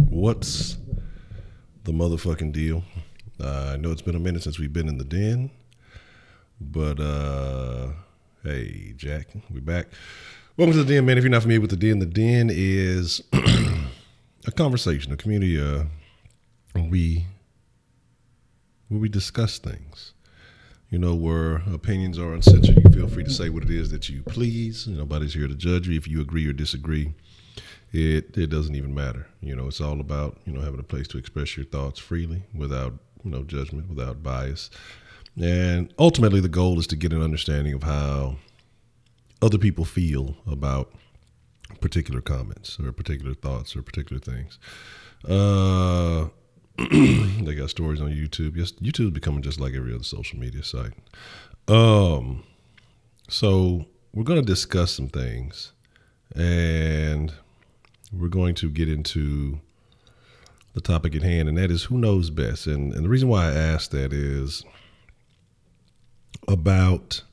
What's the motherfucking deal? I know it's been a minute since we've been in the den, but hey, Jack, we back. Welcome to the den, man. If you're not familiar with the den is a conversation, a community where we discuss things. You know, where opinions are uncensored. You feel free to say what it is that you please. Nobody's here to judge you. If you agree or disagree, it doesn't even matter. It's all about, having a place to express your thoughts freely without, judgment, without bias. And ultimately the goal is to get an understanding of how other people feel about particular comments or particular thoughts or particular things. They got stories on YouTube. Yes, YouTube's becoming just like every other social media site. So we're going to discuss some things, and we're going to get into the topic at hand, and that is who knows best. And the reason why I asked that is about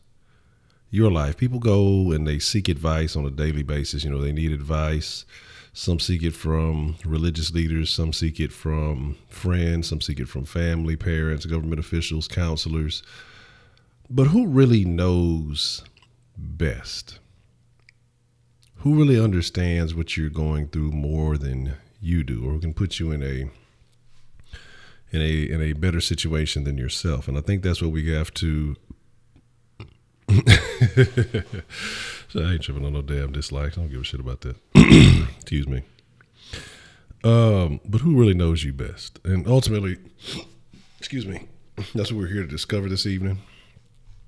your life. People go and they seek advice on a daily basis. They need advice. Some seek it from religious leaders. Some seek it from friends. Some seek it from family, parents, government officials, counselors. But who really knows best? Who really understands what you're going through more than you do, or can put you in a better situation than yourself? And I think that's what we have to. So I ain't tripping on no damn dislikes. I don't give a shit about that. Excuse me. But who really knows you best? And ultimately, excuse me, that's what we're here to discover this evening.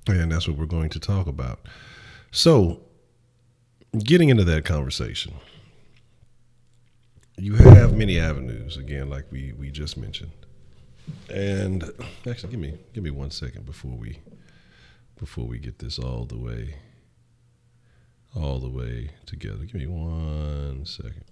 And that's what we're going to talk about. So, getting into that conversation, you have many avenues, again, like we just mentioned. And actually, give me 1 second before we get this all the way together. Give me 1 second.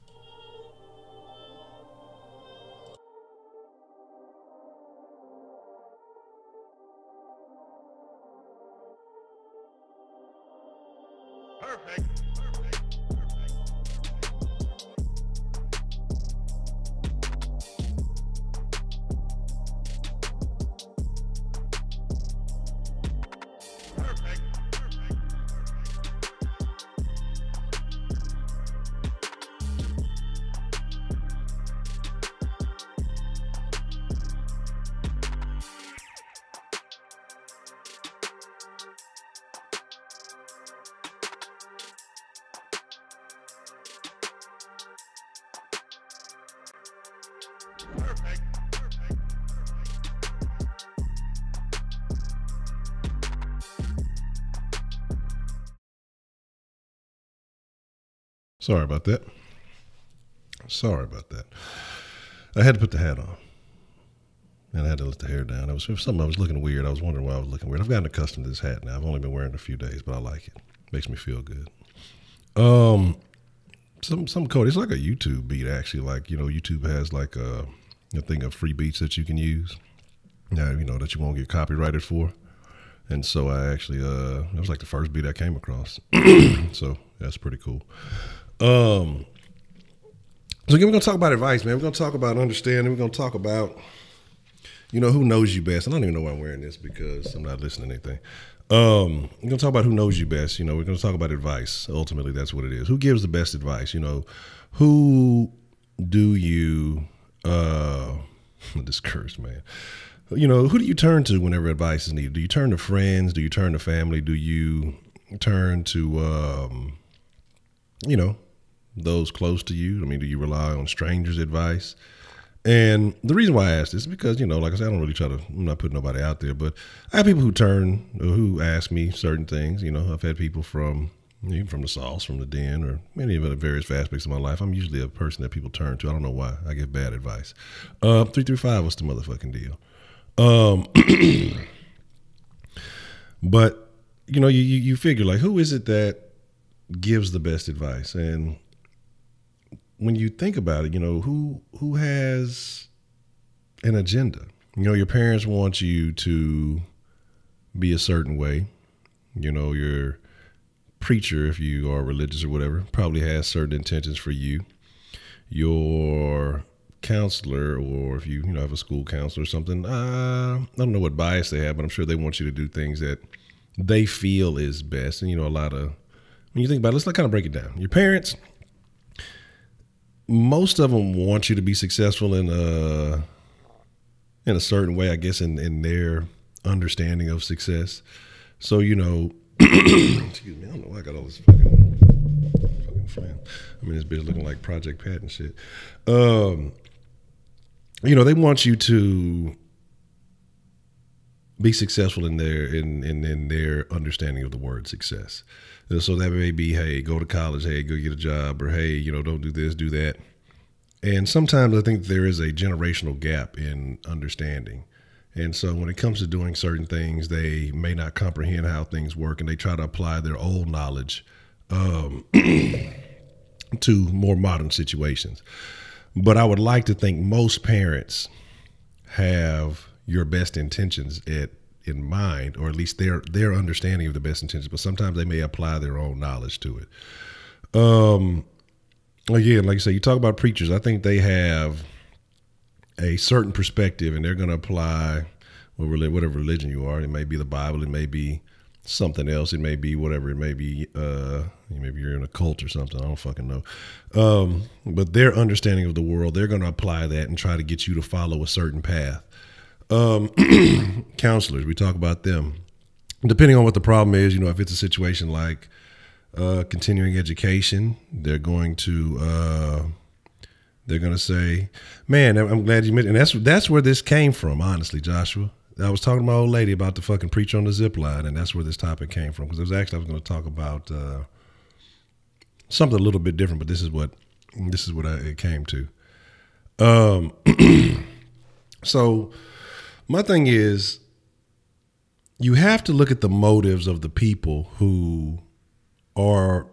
Sorry about that. I had to put the hat on. And I had to let the hair down. It was something I was looking weird. I was wondering why I was looking weird. I've gotten accustomed to this hat now. I've only been wearing it a few days, but I like it. Makes me feel good. Some code. It's like a YouTube beat, actually. Like, YouTube has like a thing of free beats that you can use. That you won't get copyrighted for. And so I actually, it was like the first beat I came across. So that's pretty cool. So again, we're going to talk about advice, man. We're going to talk about understanding. We're going to talk about, who knows you best. I don't even know why I'm wearing this because I'm not listening to anything. We're going to talk about who knows you best. We're going to talk about advice. Ultimately, that's what it is. Who gives the best advice? Who do you, this curse, man. Who do you turn to whenever advice is needed? Do you turn to friends? Do you turn to family? Do you turn to, those close to you? I mean, do you rely on strangers' advice? And the reason why I ask this is because, like I said, I don't really I'm not putting nobody out there, but I have people who ask me certain things. I've had people from the sauce, from the den, or many of the various aspects of my life. I'm usually a person that people turn to. I don't know why. I give bad advice. 335, what's the motherfucking deal? But, you figure, like, who is it that gives the best advice? And when you think about it, who has an agenda? Your parents want you to be a certain way. Your preacher, if you are religious or whatever, probably has certain intentions for you. Your counselor, or if you have a school counselor or something, I don't know what bias they have, but I'm sure they want you to do things that they feel is best. And a lot of, when you think about it, let's kind of break it down. Your parents, most of them want you to be successful in a certain way, I guess, in their understanding of success. So, excuse me, I don't know why I got all this fucking phlegm. I mean, this bitch looking like Project Pat and shit. They want you to be successful in their understanding of the word success. So that may be, hey, go to college, hey, go get a job, or hey, don't do this, do that. And sometimes I think there is a generational gap in understanding. And so when it comes to doing certain things, they may not comprehend how things work, and they try to apply their old knowledge to more modern situations. But I would like to think most parents have your best intentions in mind, or at least their understanding of the best intentions, but sometimes they may apply their own knowledge to it. Again, like I say, you talk about preachers. I think they have a certain perspective, and they're going to apply whatever religion you are. It may be the Bible. It may be something else. It may be whatever. It may be maybe you're in a cult or something. I don't fucking know. But their understanding of the world, they're going to apply that and try to get you to follow a certain path. Counselors, we talk about them. Depending on what the problem is, if it's a situation like continuing education, they're going to say, "Man, I'm glad you mentioned." And that's where this came from, honestly, Joshua. I was talking to my old lady about the fucking preacher on the zip line, and that's where this topic came from. Because I was going to talk about something a little bit different, but this is what it came to. So my thing is, you have to look at the motives of the people who are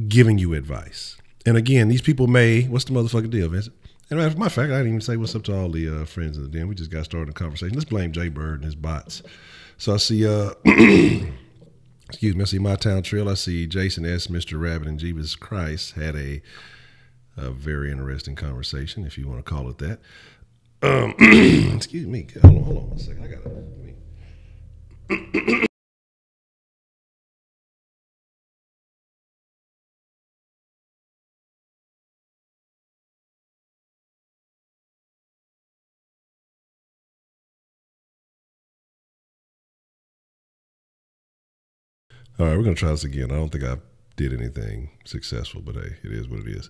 giving you advice. And again, these people what's the motherfucking deal, Vincent? And as a matter of fact, I didn't even say what's up to all the friends in the den. We just got started a conversation. Let's blame Jay Bird and his bots. So I see Excuse me. I see My Town Trail. I see Jason S., Mr. Rabbit, and Jesus Christ had a very interesting conversation, if you want to call it that. Excuse me. Hold on 1 second. I got to. All right, we're going to try this again. I don't think I did anything successful, but hey, it is what it is.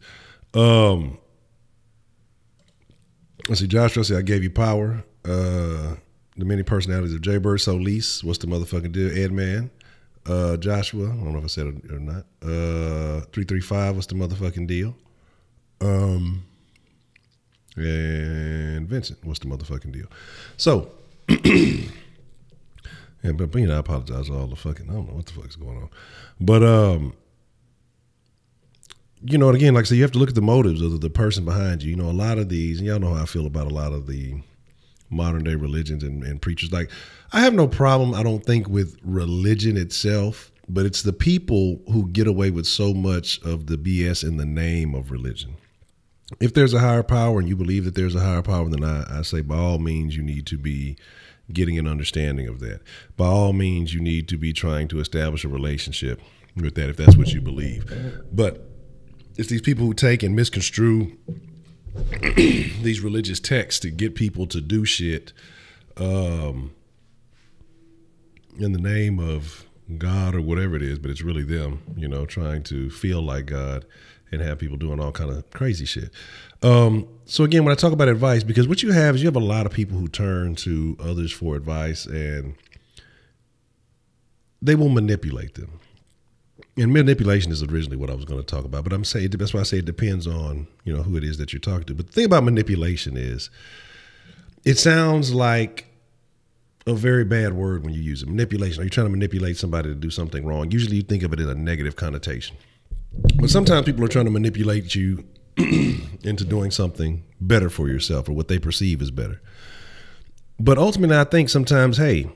Let's see, Josh Russell, I gave you power. The many personalities of Jaybird, So Lease, what's the motherfucking deal? Ed Man, Joshua, I don't know if I said it or not. 335, what's the motherfucking deal? And Vincent, what's the motherfucking deal? So, yeah, but I apologize for all the fucking, I don't know what the fuck is going on. But, and again, like I said, you have to look at the motives of the person behind you. A lot of these, and y'all know how I feel about a lot of the modern day religions and preachers. Like, I have no problem, I don't think, with religion itself, but it's the people who get away with so much of the BS in the name of religion. If there's a higher power and you believe that there's a higher power, then I say by all means you need to be getting an understanding of that. By all means, you need to be trying to establish a relationship with that if that's what you believe. But it's these people who take and misconstrue these religious texts to get people to do shit in the name of God or whatever it is, but it's really them, trying to feel like God and have people doing all kind of crazy shit. So again, when I talk about advice, because what you have is you have a lot of people who turn to others for advice and they will manipulate them. And manipulation is originally what I was going to talk about, but I'm saying that's why I say it depends on, who it is that you're talking to. But the thing about manipulation is it sounds like a very bad word when you use it. Manipulation. Are you trying to manipulate somebody to do something wrong? Usually you think of it in a negative connotation. But sometimes people are trying to manipulate you into doing something better for yourself or what they perceive as better. But ultimately, I think sometimes, hey,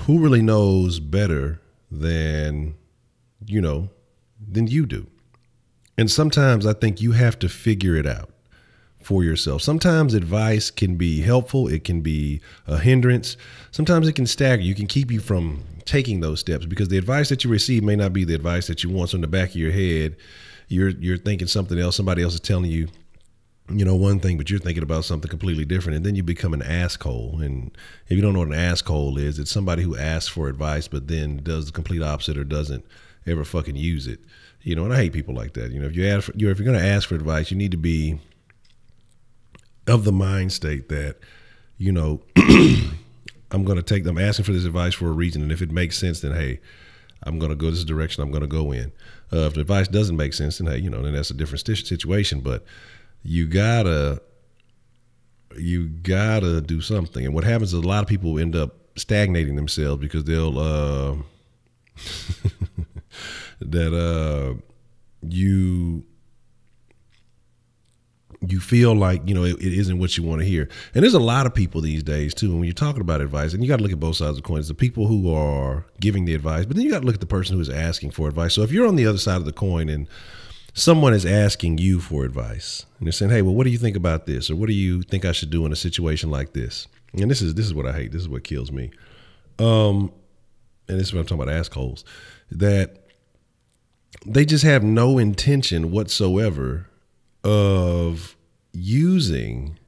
who really knows better than you do? And sometimes I think you have to figure it out for yourself. Sometimes advice can be helpful. It can be a hindrance. Sometimes it can stagger. You can keep you from taking those steps because the advice that you receive may not be the advice that you want. So in the back of your head, you're thinking something else. Somebody else is telling you, one thing, but you're thinking about something completely different. And then you become an asshole. And if you don't know what an asshole is, it's somebody who asks for advice, but then does the complete opposite or doesn't ever fucking use it. And I hate people like that. If if you're going to ask for advice, you need to be of the mind state that, I'm asking for this advice for a reason. And if it makes sense, then, hey, I'm going to go this direction I'm going to go in. If the advice doesn't make sense, then, hey, then that's a different situation. But you gotta do something. And what happens is a lot of people end up stagnating themselves because they'll, you feel like, it isn't what you want to hear. And there's a lot of people these days too. And when you're talking about advice, and you got to look at both sides of the coin, it's the people who are giving the advice, but then you got to look at the person who is asking for advice. So if you're on the other side of the coin and someone is asking you for advice and they're saying, hey, well, what do you think about this? Or what do you think I should do in a situation like this? And this is what I hate. This is what kills me. And this is what I'm talking about, assholes, that they just have no intention whatsoever of using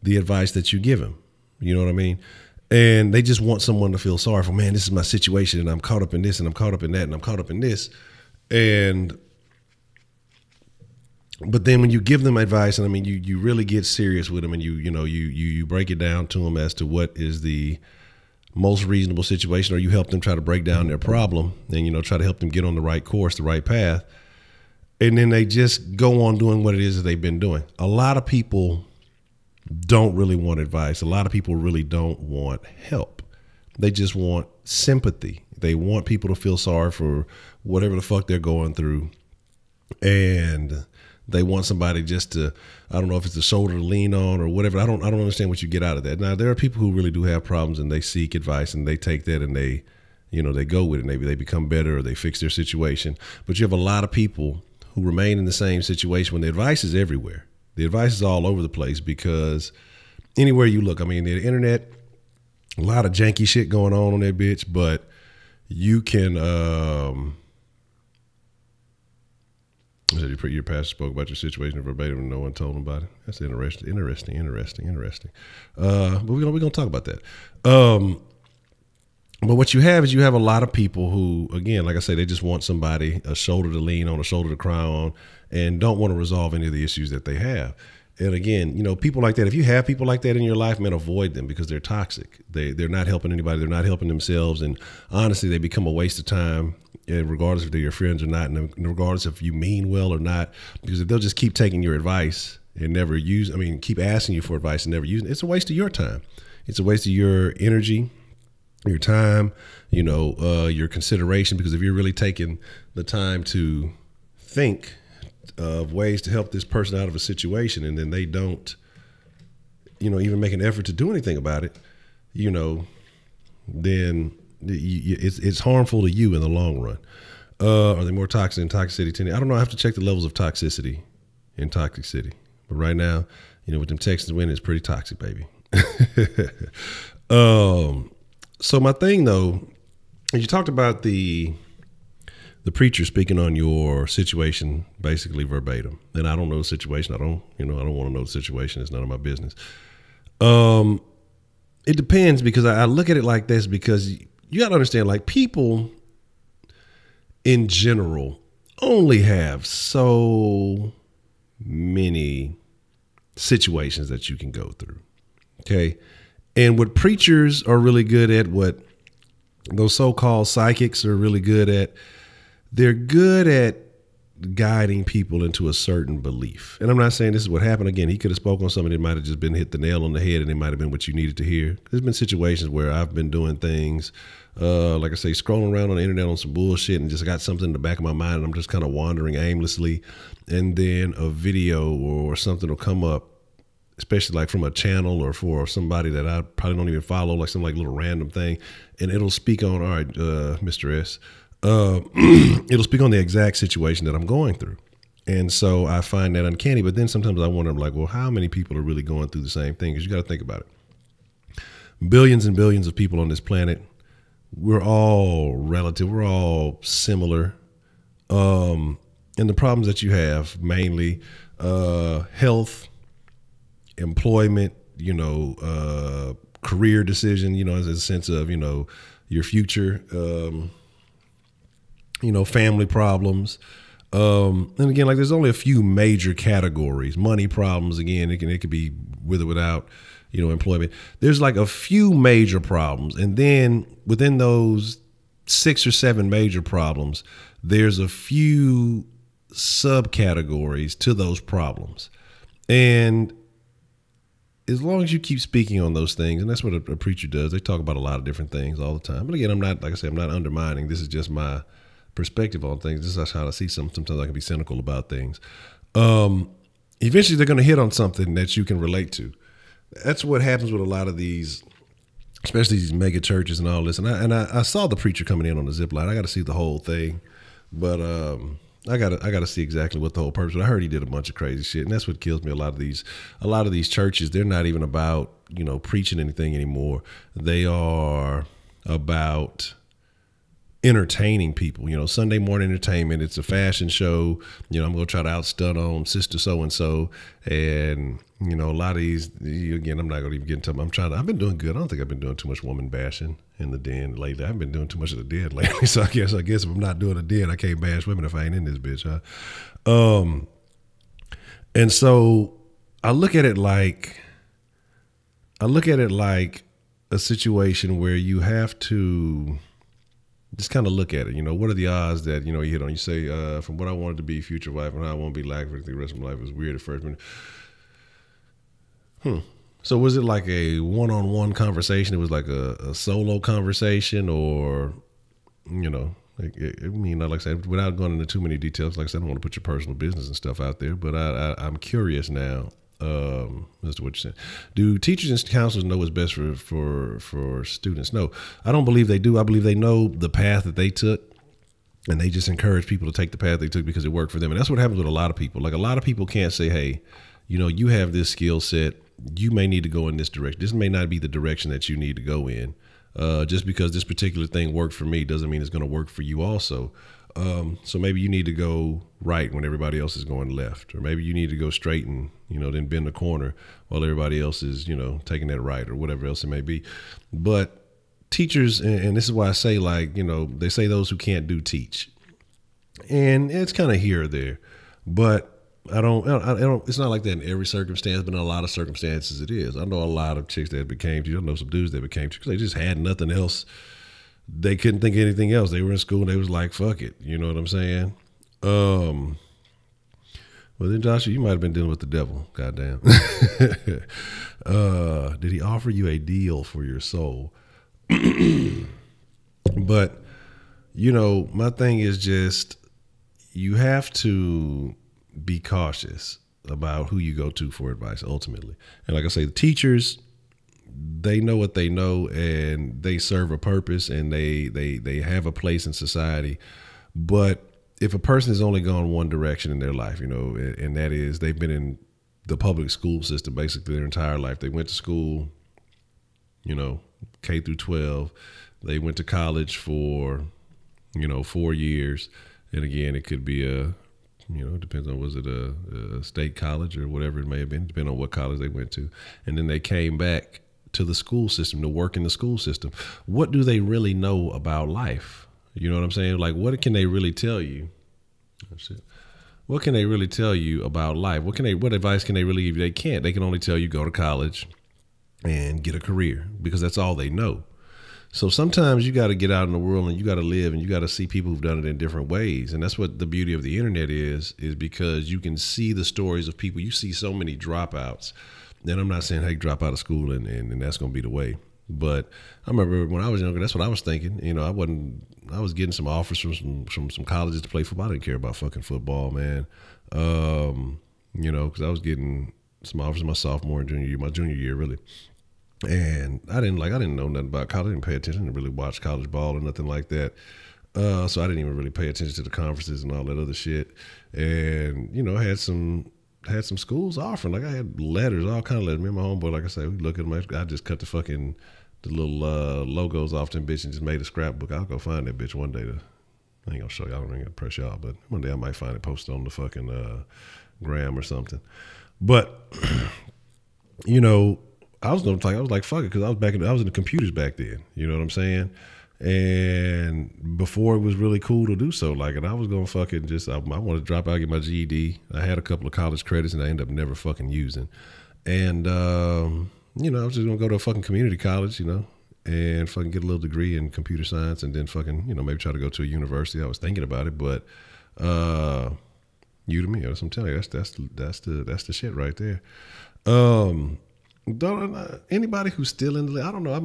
the advice that you give them. You know what I mean? And they just want someone to feel sorry for, man, this is my situation and I'm caught up in this and I'm caught up in that and I'm caught up in this. But then when you give them advice, and you really get serious with them and you break it down to them as to what is the most reasonable situation, or you help them try to break down their problem and, try to help them get on the right course, the right path. And then they just go on doing what it is that they've been doing. A lot of people don't really want advice. A lot of people really don't want help. They just want sympathy. They want people to feel sorry for whatever the fuck they're going through. And they want somebody just to, I don't know if it's a shoulder to lean on or whatever. I don't understand what you get out of that. Now, there are people who really do have problems and they seek advice and they take that and they they go with it. Maybe they become better or they fix their situation. But you have a lot of people who remain in the same situation when the advice is everywhere. The advice is all over the place because anywhere you look, I mean, the internet, a lot of janky shit going on that bitch, but you can, your pastor spoke about your situation verbatim and no one told him about it. That's interesting. But we're gonna talk about that. But what you have is you have a lot of people who, again, like I say, they just want somebody, a shoulder to lean on, a shoulder to cry on, and don't want to resolve any of the issues that they have. And again, people like that, if you have people like that in your life, man, avoid them because they're toxic. They're not helping anybody. They're not helping themselves. And honestly, they become a waste of time, regardless if they're your friends or not, and regardless if you mean well or not, because if they'll just keep taking your advice and never keep asking you for advice and never using it, it's a waste of your time. It's a waste of your energy, your time, your consideration, because if you're really taking the time to think of ways to help this person out of a situation and then they don't, even make an effort to do anything about it, then it's harmful to you in the long run. Are they more toxic in Toxic City? I don't know. I have to check the levels of toxicity in Toxic City. But right now, with them Texans winning, it's pretty toxic, baby. So my thing though, you talked about the preacher speaking on your situation basically verbatim, and I don't know the situation. I don't want to know the situation. It's none of my business. It depends because I look at it like this because you got to understand, like, people in general only have so many situations that you can go through. Okay. And what preachers are really good at, what those so-called psychics are really good at, they're good at guiding people into a certain belief. And I'm not saying this is what happened. Again, he could have spoken on something that might have just been hit the nail on the head and it might have been what you needed to hear. There's been situations where I've been doing things, like I say, scrolling around on the internet on some bullshit and just got something in the back of my mind and I'm just kind of wandering aimlessly. And then a video or something will come up, especially like from a channel or for somebody that I probably don't even follow, like some like little random thing. And it'll speak on, all right, Mr. S, it'll speak on the exact situation that I'm going through. And so I find that uncanny, but then sometimes I wonder, I'm like, well, how many people are really going through the same thing? Because you got to think about it. Billions and billions of people on this planet. We're all relative. We're all similar. And the problems that you have, mainly health, employment, career decision, as a sense of, your future, family problems. And again, like there's only a few major categories. Money problems, again, it could be with or without, employment. There's like a few major problems. And then within those 6 or 7 major problems, there's a few subcategories to those problems. And as long as you keep speaking on those things, and that's what a preacher does, they talk about a lot of different things all the time. But again, I'm not undermining. This is just my perspective on things. This is how I see some. Sometimes I can be cynical about things. Eventually, they're going to hit on something that you can relate to. That's what happens with a lot of these, especially these mega churches and all this. And I saw the preacher coming in on the zip line. I got to see the whole thing, but I got to see exactly what the whole purpose. But I heard he did a bunch of crazy shit, and that's what kills me. A lot of these churches, they're not even about preaching anything anymore. They are about entertaining people. Sunday morning entertainment. It's a fashion show. I'm gonna try to outstun on sister so and so, and a lot of these. Again, I'm not gonna even get into them. I've been doing good. I don't think I've been doing too much woman bashing in the den lately. I haven't been doing too much of the den lately. So I guess if I'm not doing the den, I can't bash women if I ain't in this bitch, huh? And so I look at it like a situation where you have to just kind of look at it. What are the odds that, you hit on, you say, from what I wanted to be future wife and how I want to be like for the rest of my life. It was weird at first. So was it like a one-on-one conversation? It was like a solo conversation, or, like I said, without going into too many details, like I said, I don't want to put your personal business and stuff out there, but I'm curious now. As to what you said, do teachers and counselors know what's best for students? No, I don't believe they do. I believe they know the path that they took, and they just encourage people to take the path they took because it worked for them. And that's what happens with a lot of people. Like, a lot of people can't say, hey, you have this skill set, you may need to go in this direction. This may not be the direction that you need to go in. Just because this particular thing worked for me doesn't mean it's going to work for you also. So maybe you need to go right when everybody else is going left, or maybe you need to go straight and, then bend the corner while everybody else is, taking that right, or whatever else it may be. But teachers, and this is why I say, like, they say those who can't do teach, and it's kind of here or there, but I don't, it's not like that in every circumstance, but in a lot of circumstances it is. I know a lot of chicks that became teachers. I know some dudes that became teachers. They just had nothing else. They couldn't think of anything else. They were in school and they was like, fuck it. You know what I'm saying? Well then, Joshua, you might have been dealing with the devil. Goddamn. Did he offer you a deal for your soul? But, my thing is just, you have to be cautious about who you go to for advice ultimately. And like I say, the teachers, they know what they know, and they serve a purpose, and they have a place in society. But if a person has only gone one direction in their life, and that is they've been in the public school system basically their entire life. They went to school, K through 12. They went to college for, 4 years. And again, it could be it depends on, was it a state college or whatever it may have been, depending on what college they went to. And then they came back to the school system to work in the school system. What do they really know about life? You know what I'm saying? Like, what can they really tell you? What can they really tell you about life? What advice can they really give you? They can't. They can only tell you go to college and get a career, because that's all they know. So sometimes you got to get out in the world and you got to live, and you got to see people who've done it in different ways. And that's what the beauty of the internet is because you can see the stories of people. You see so many dropouts. And I'm not saying, hey, drop out of school and that's going to be the way. But I remember when I was younger, that's what I was thinking. I was getting some offers from some colleges to play football. I didn't care about fucking football, man. Because I was getting some offers my sophomore and junior year, my junior year, really. And I didn't know nothing about college. I didn't pay attention. I didn't really watch college ball or nothing like that. So I didn't even really pay attention to the conferences and all that other shit. And, I had some schools offering. Like, I had letters, all kind of letters. Me and my homeboy, like I said, we look at them. I just cut the little logos off them bitch and just made a scrapbook. I'll go find that bitch one day. I ain't gonna show y'all. I don't even gonna press y'all, but one day I might find it posted on the fucking gram or something. But I was like, fuck it, because I was in the computers back then. You know what I'm saying? And before it was really cool to do so, like, and I was gonna fucking I wanted to drop out, get my GED. I had a couple of college credits, and I ended up never fucking using. And I was just gonna go to a fucking community college, and fucking get a little degree in computer science, and then fucking maybe try to go to a university. I was thinking about it, but Udemy, that's what I'm telling you, that's the shit right there. Anybody who's still in the league, I don't know. I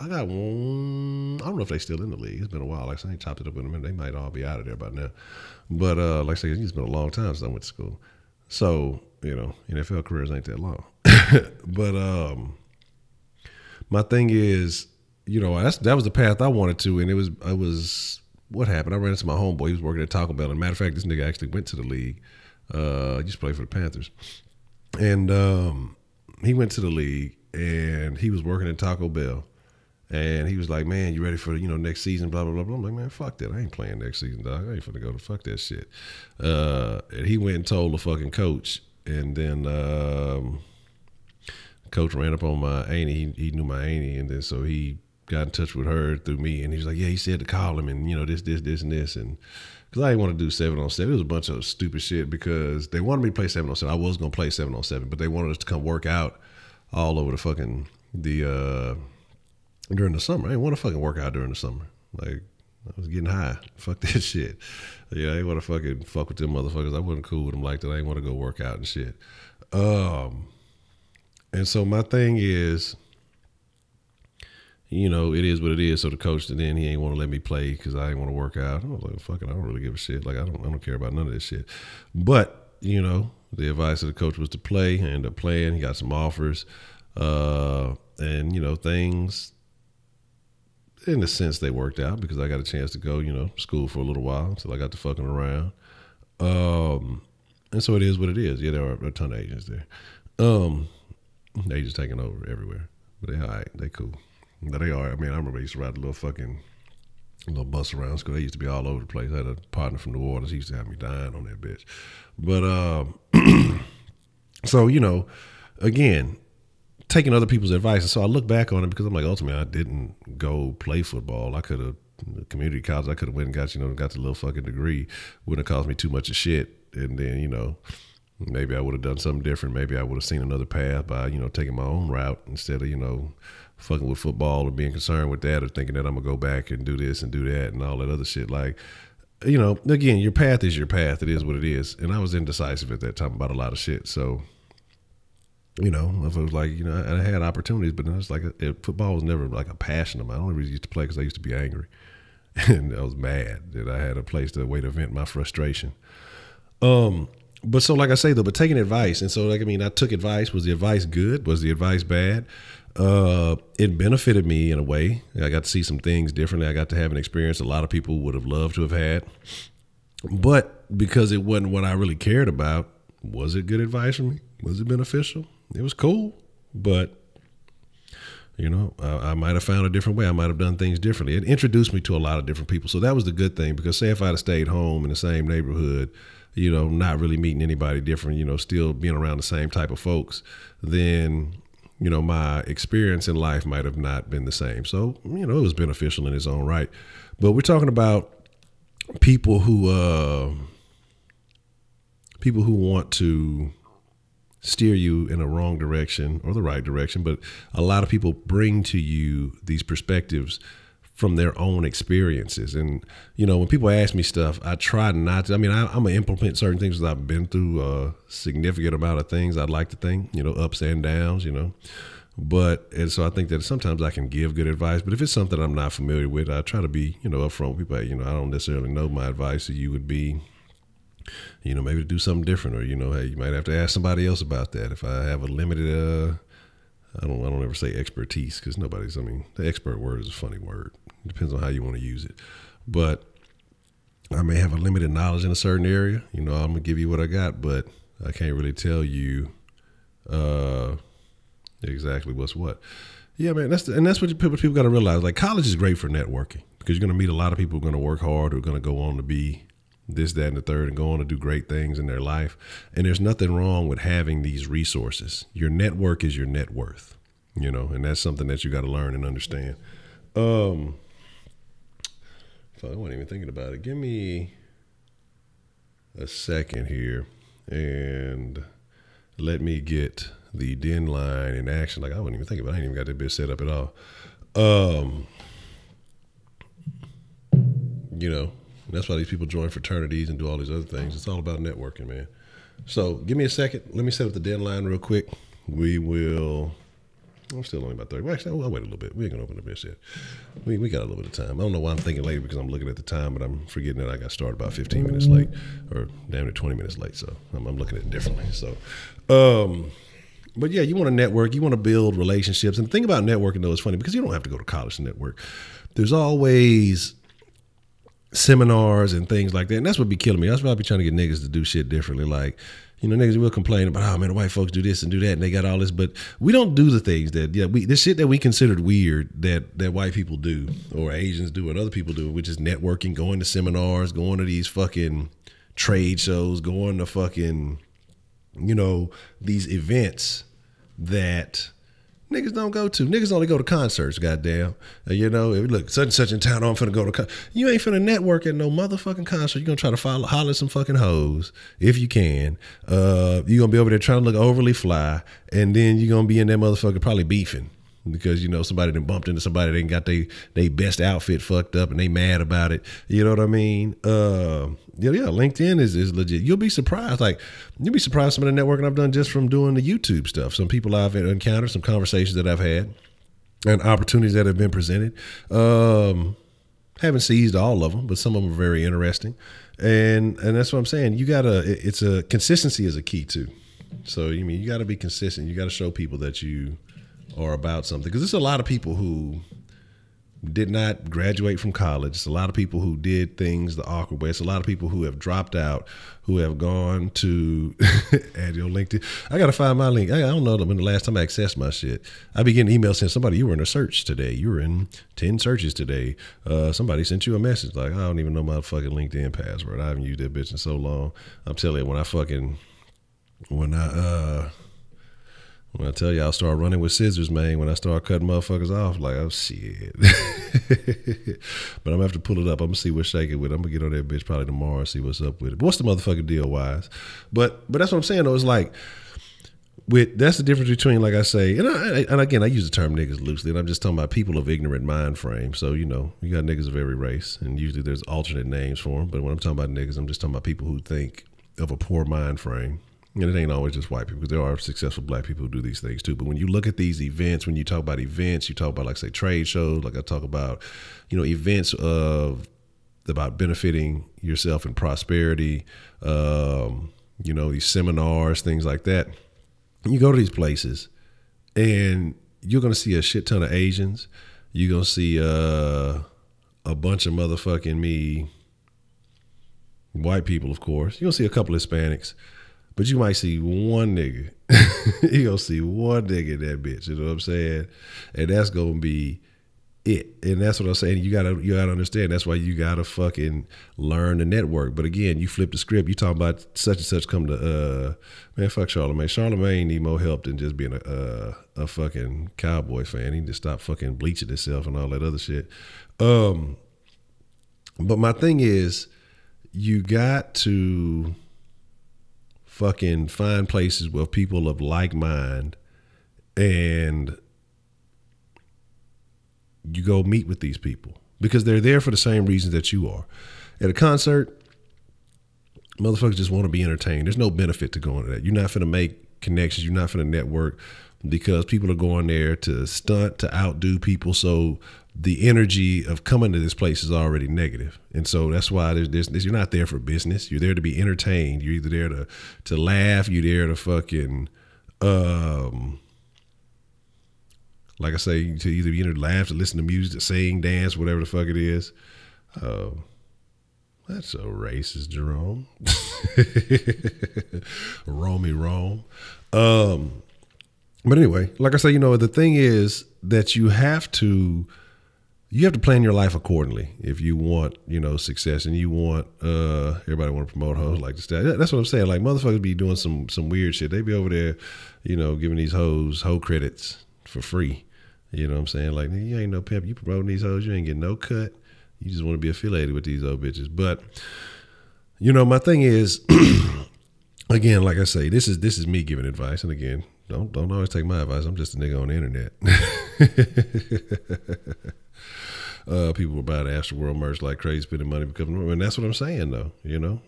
got one. I don't know if they still in the league. It's been a while. Like I said, I ain't chopped it up with them. They might all be out of there by now. But like I said, it's been a long time since I went to school. So NFL careers ain't that long. But my thing is, that was the path I wanted to, and it was what happened. I ran into my homeboy. He was working at Taco Bell. And matter of fact, this nigga actually went to the league. He used to play for the Panthers, and he went to the league, and he was working at Taco Bell, and he was like, man, you ready for next season, blah, blah, blah, blah. I'm like, man, fuck that. I ain't playing next season, dog. I ain't finna go to fuck that shit. And he went and told the fucking coach, and then coach ran up on my auntie. He knew my auntie, and then so he got in touch with her through me, and he was like, yeah, he said to call him, and this, and this, and because I didn't want to do 7-on-7. It was a bunch of stupid shit because they wanted me to play 7-on-7. I was going to play 7-on-7, but they wanted us to come work out all over the fucking, during the summer. I didn't want to fucking work out during the summer. Like, I was getting high. Fuck that shit. Yeah, I didn't want to fucking fuck with them motherfuckers. I wasn't cool with them like that. I didn't want to go work out and shit. And so my thing is, it is what it is. So the coach, and then he ain't want to let me play because I ain't want to work out. I was like, fuck it, I don't really give a shit. Like, I don't care about none of this shit. But, The advice of the coach was to play. I ended up playing. He got some offers. And, you know, things, in a sense, they worked out because I got a chance to go, you know, school for a little while until I got to fucking around. And so it is what it is. Yeah, there are a ton of agents there. Agents taking over everywhere. But they all right. They cool. But they are. I mean, I remember I used to ride a little bus around school. They used to be all over the place. I had a partner from New Orleans. He used to have me dying on that bitch. But, so, you know, again, taking other people's advice. And so I look back on it because I'm like, ultimately, I didn't go play football. I could have, community college, I could have went and got the little fucking degree. Wouldn't have cost me too much of shit. And then, you know, maybe I would have done something different. Maybe I would have seen another path by, you know, taking my own route instead of, you know, fucking with football or being concerned with that or thinking that I'm going to go back and do this and do that and all that other shit. Like, you know, again, your path is your path. It is what it is. And I was indecisive at that time about a lot of shit. So, you know, if it was like, you know, I had opportunities, but it's like football was never like a passion of mine. I only really used to play because I used to be angry. And I was mad that I had a place to way to vent my frustration. But so like I say though, but taking advice, and so like, I mean, I took advice. Was the advice good? Was the advice bad? It benefited me in a way. I got to see some things differently. I got to have an experience a lot of people would have loved to have had. But because it wasn't what I really cared about, was it good advice for me? Was it beneficial? It was cool, but you know, I might have found a different way. I might have done things differently. It introduced me to a lot of different people. So that was the good thing, because say if I'd have stayed home in the same neighborhood, you know, not really meeting anybody different, you know, still being around the same type of folks, then, you know, my experience in life might have not been the same. So, you know, it was beneficial in its own right. But we're talking about people who want to steer you in a wrong direction or the right direction, but a lot of people bring to you these perspectives from their own experiences. And, you know, when people ask me stuff, I try not to, I mean, I'm going to implement certain things that I've been through a significant amount of things. I'd like to think, you know, ups and downs, you know, and so I think that sometimes I can give good advice, but if it's something I'm not familiar with, I try to be, you know, upfront with people. You know, I don't necessarily know. My advice to you would be, you know, maybe to do something different, or, you know, hey, you might have to ask somebody else about that. If I have a limited, I don't ever say expertise, because I mean, the expert word is a funny word. It depends on how you want to use it. But I may have a limited knowledge in a certain area. You know, I'm going to give you what I got, but I can't really tell you exactly what's what. Yeah, man, that's what people got to realize. Like, college is great for networking, because you're going to meet a lot of people who are going to work hard, who are going to go on to be this, that, and the third, and go on to do great things in their life. And there's nothing wrong with having these resources. Your network is your net worth, you know, and that's something that you got to learn and understand. I wasn't even thinking about it. Give me a second here and let me get the den line in action. Like, I wouldn't even think about it. I ain't even got that bitch set up at all. You know, that's why these people join fraternities and do all these other things. It's all about networking, man. So give me a second. Let me set up the deadline real quick. I'm still only about 30. Well, actually, I'll wait a little bit. We ain't going to open the bitch yet. We got a little bit of time. I don't know why I'm thinking later, because I'm looking at the time, but I'm forgetting that I got started about 15 minutes late, or damn it, 20 minutes late. So I'm looking at it differently. So, but yeah, you want to network. You want to build relationships. And the thing about networking, though, is funny, because you don't have to go to college to network. There's always seminars and things like that, and that's what be killing me. That's why I be trying to get niggas to do shit differently. Like, you know, niggas will complain about, oh man, the white folks do this and do that, and they got all this, but we don't do the things that, this shit that we considered weird that white people do, or Asians do, and other people do, which is networking, going to seminars, going to these fucking trade shows, going to fucking, you know, these events that niggas don't go to. Niggas only go to concerts, goddamn. You know, look, such and such in town, I'm finna go to you ain't finna network at no motherfucking concert. You're gonna try to holler some fucking hoes if you can. You're gonna be over there trying to look overly fly, and then you're gonna be in that motherfucker probably beefing, because, you know, somebody done bumped into somebody that ain't got they best outfit fucked up and they mad about it. You know what I mean? Yeah, LinkedIn is legit. You'll be surprised. Like, you'll be surprised some of the networking I've done just from doing the YouTube stuff. Some people I've encountered, some conversations that I've had, and opportunities that have been presented. Haven't seized all of them, but some of them are very interesting. And that's what I'm saying. You gotta. It's a consistency is a key too. So you got to be consistent. You got to show people that you are about something, because there's a lot of people who did not graduate from college. It's a lot of people who did things the awkward way. It's a lot of people who have dropped out, who have gone to add your LinkedIn. I got to find my link. I don't know when the last time I accessed my shit. I be getting emails saying, somebody, you were in a search today. You were in 10 searches today. Somebody sent you a message. Like, I don't even know my fucking LinkedIn password. I haven't used that bitch in so long. I'm telling you, when I tell you I'll start running with scissors, man, when I start cutting motherfuckers off, like, oh, shit. But I'm going to have to pull it up. I'm going to see what's shaking with it. I'm going to get on that bitch probably tomorrow and see what's up with it. But what's the motherfucking deal wise? But that's what I'm saying, though. It's like, that's the difference between, like I say, and again, I use the term niggas loosely, and I'm just talking about people of ignorant mind frame. So, you got niggas of every race, and usually there's alternate names for them. But when I'm talking about niggas, I'm just talking about people who think of a poor mind frame. And it ain't always just white people, because there are successful black people who do these things too. But when you look at these events, when you talk about events, you talk about, like, say, trade shows, like I talk about, events about benefiting yourself and prosperity, these seminars, things like that. You go to these places and you're going to see a shit ton of Asians. You're going to see a bunch of motherfucking white people, of course. You're going to see a couple of Hispanics. But you might see one nigga. You gonna see one nigga in that bitch. You know what I'm saying? And that's gonna be it. And that's what I'm saying. You gotta understand. That's why you gotta fucking learn the network. But again, you flip the script. You talk about such and such come to man, fuck Charlamagne. Charlamagne need more help than just being a fucking Cowboy fan. He need to stop fucking bleaching himself and all that other shit. But my thing is, you got to fucking find places where people of like mind, and you go meet with these people, because they're there for the same reasons that you are. At a concert, motherfuckers just want to be entertained. There's no benefit to going to that. You're not finna make connections. You're not finna network, because people are going there to stunt, to outdo people. So the energy of coming to this place is already negative. And so that's why you're not there for business. You're there to be entertained. You're either there to laugh. You're there to fucking, like I say, to either be laugh, to listen to music, to sing, dance, whatever the fuck it is. That's so racist, Jerome. Romy Rome. But anyway, like I say, the thing is that you have to plan your life accordingly if you want, success, and you want, everybody want to promote hoes like this. That's what I'm saying. Like, motherfuckers be doing some weird shit. They be over there, giving these hoes hoe credits for free. You know what I'm saying? Like, you ain't no pimp. You promoting these hoes, you ain't getting no cut. You just want to be affiliated with these old bitches. But, my thing is, again, like I say, this is me giving advice. And again, don't always take my advice. I'm just a nigga on the internet. People were buying Astroworld merch like crazy, spending money, and that's what I'm saying, though.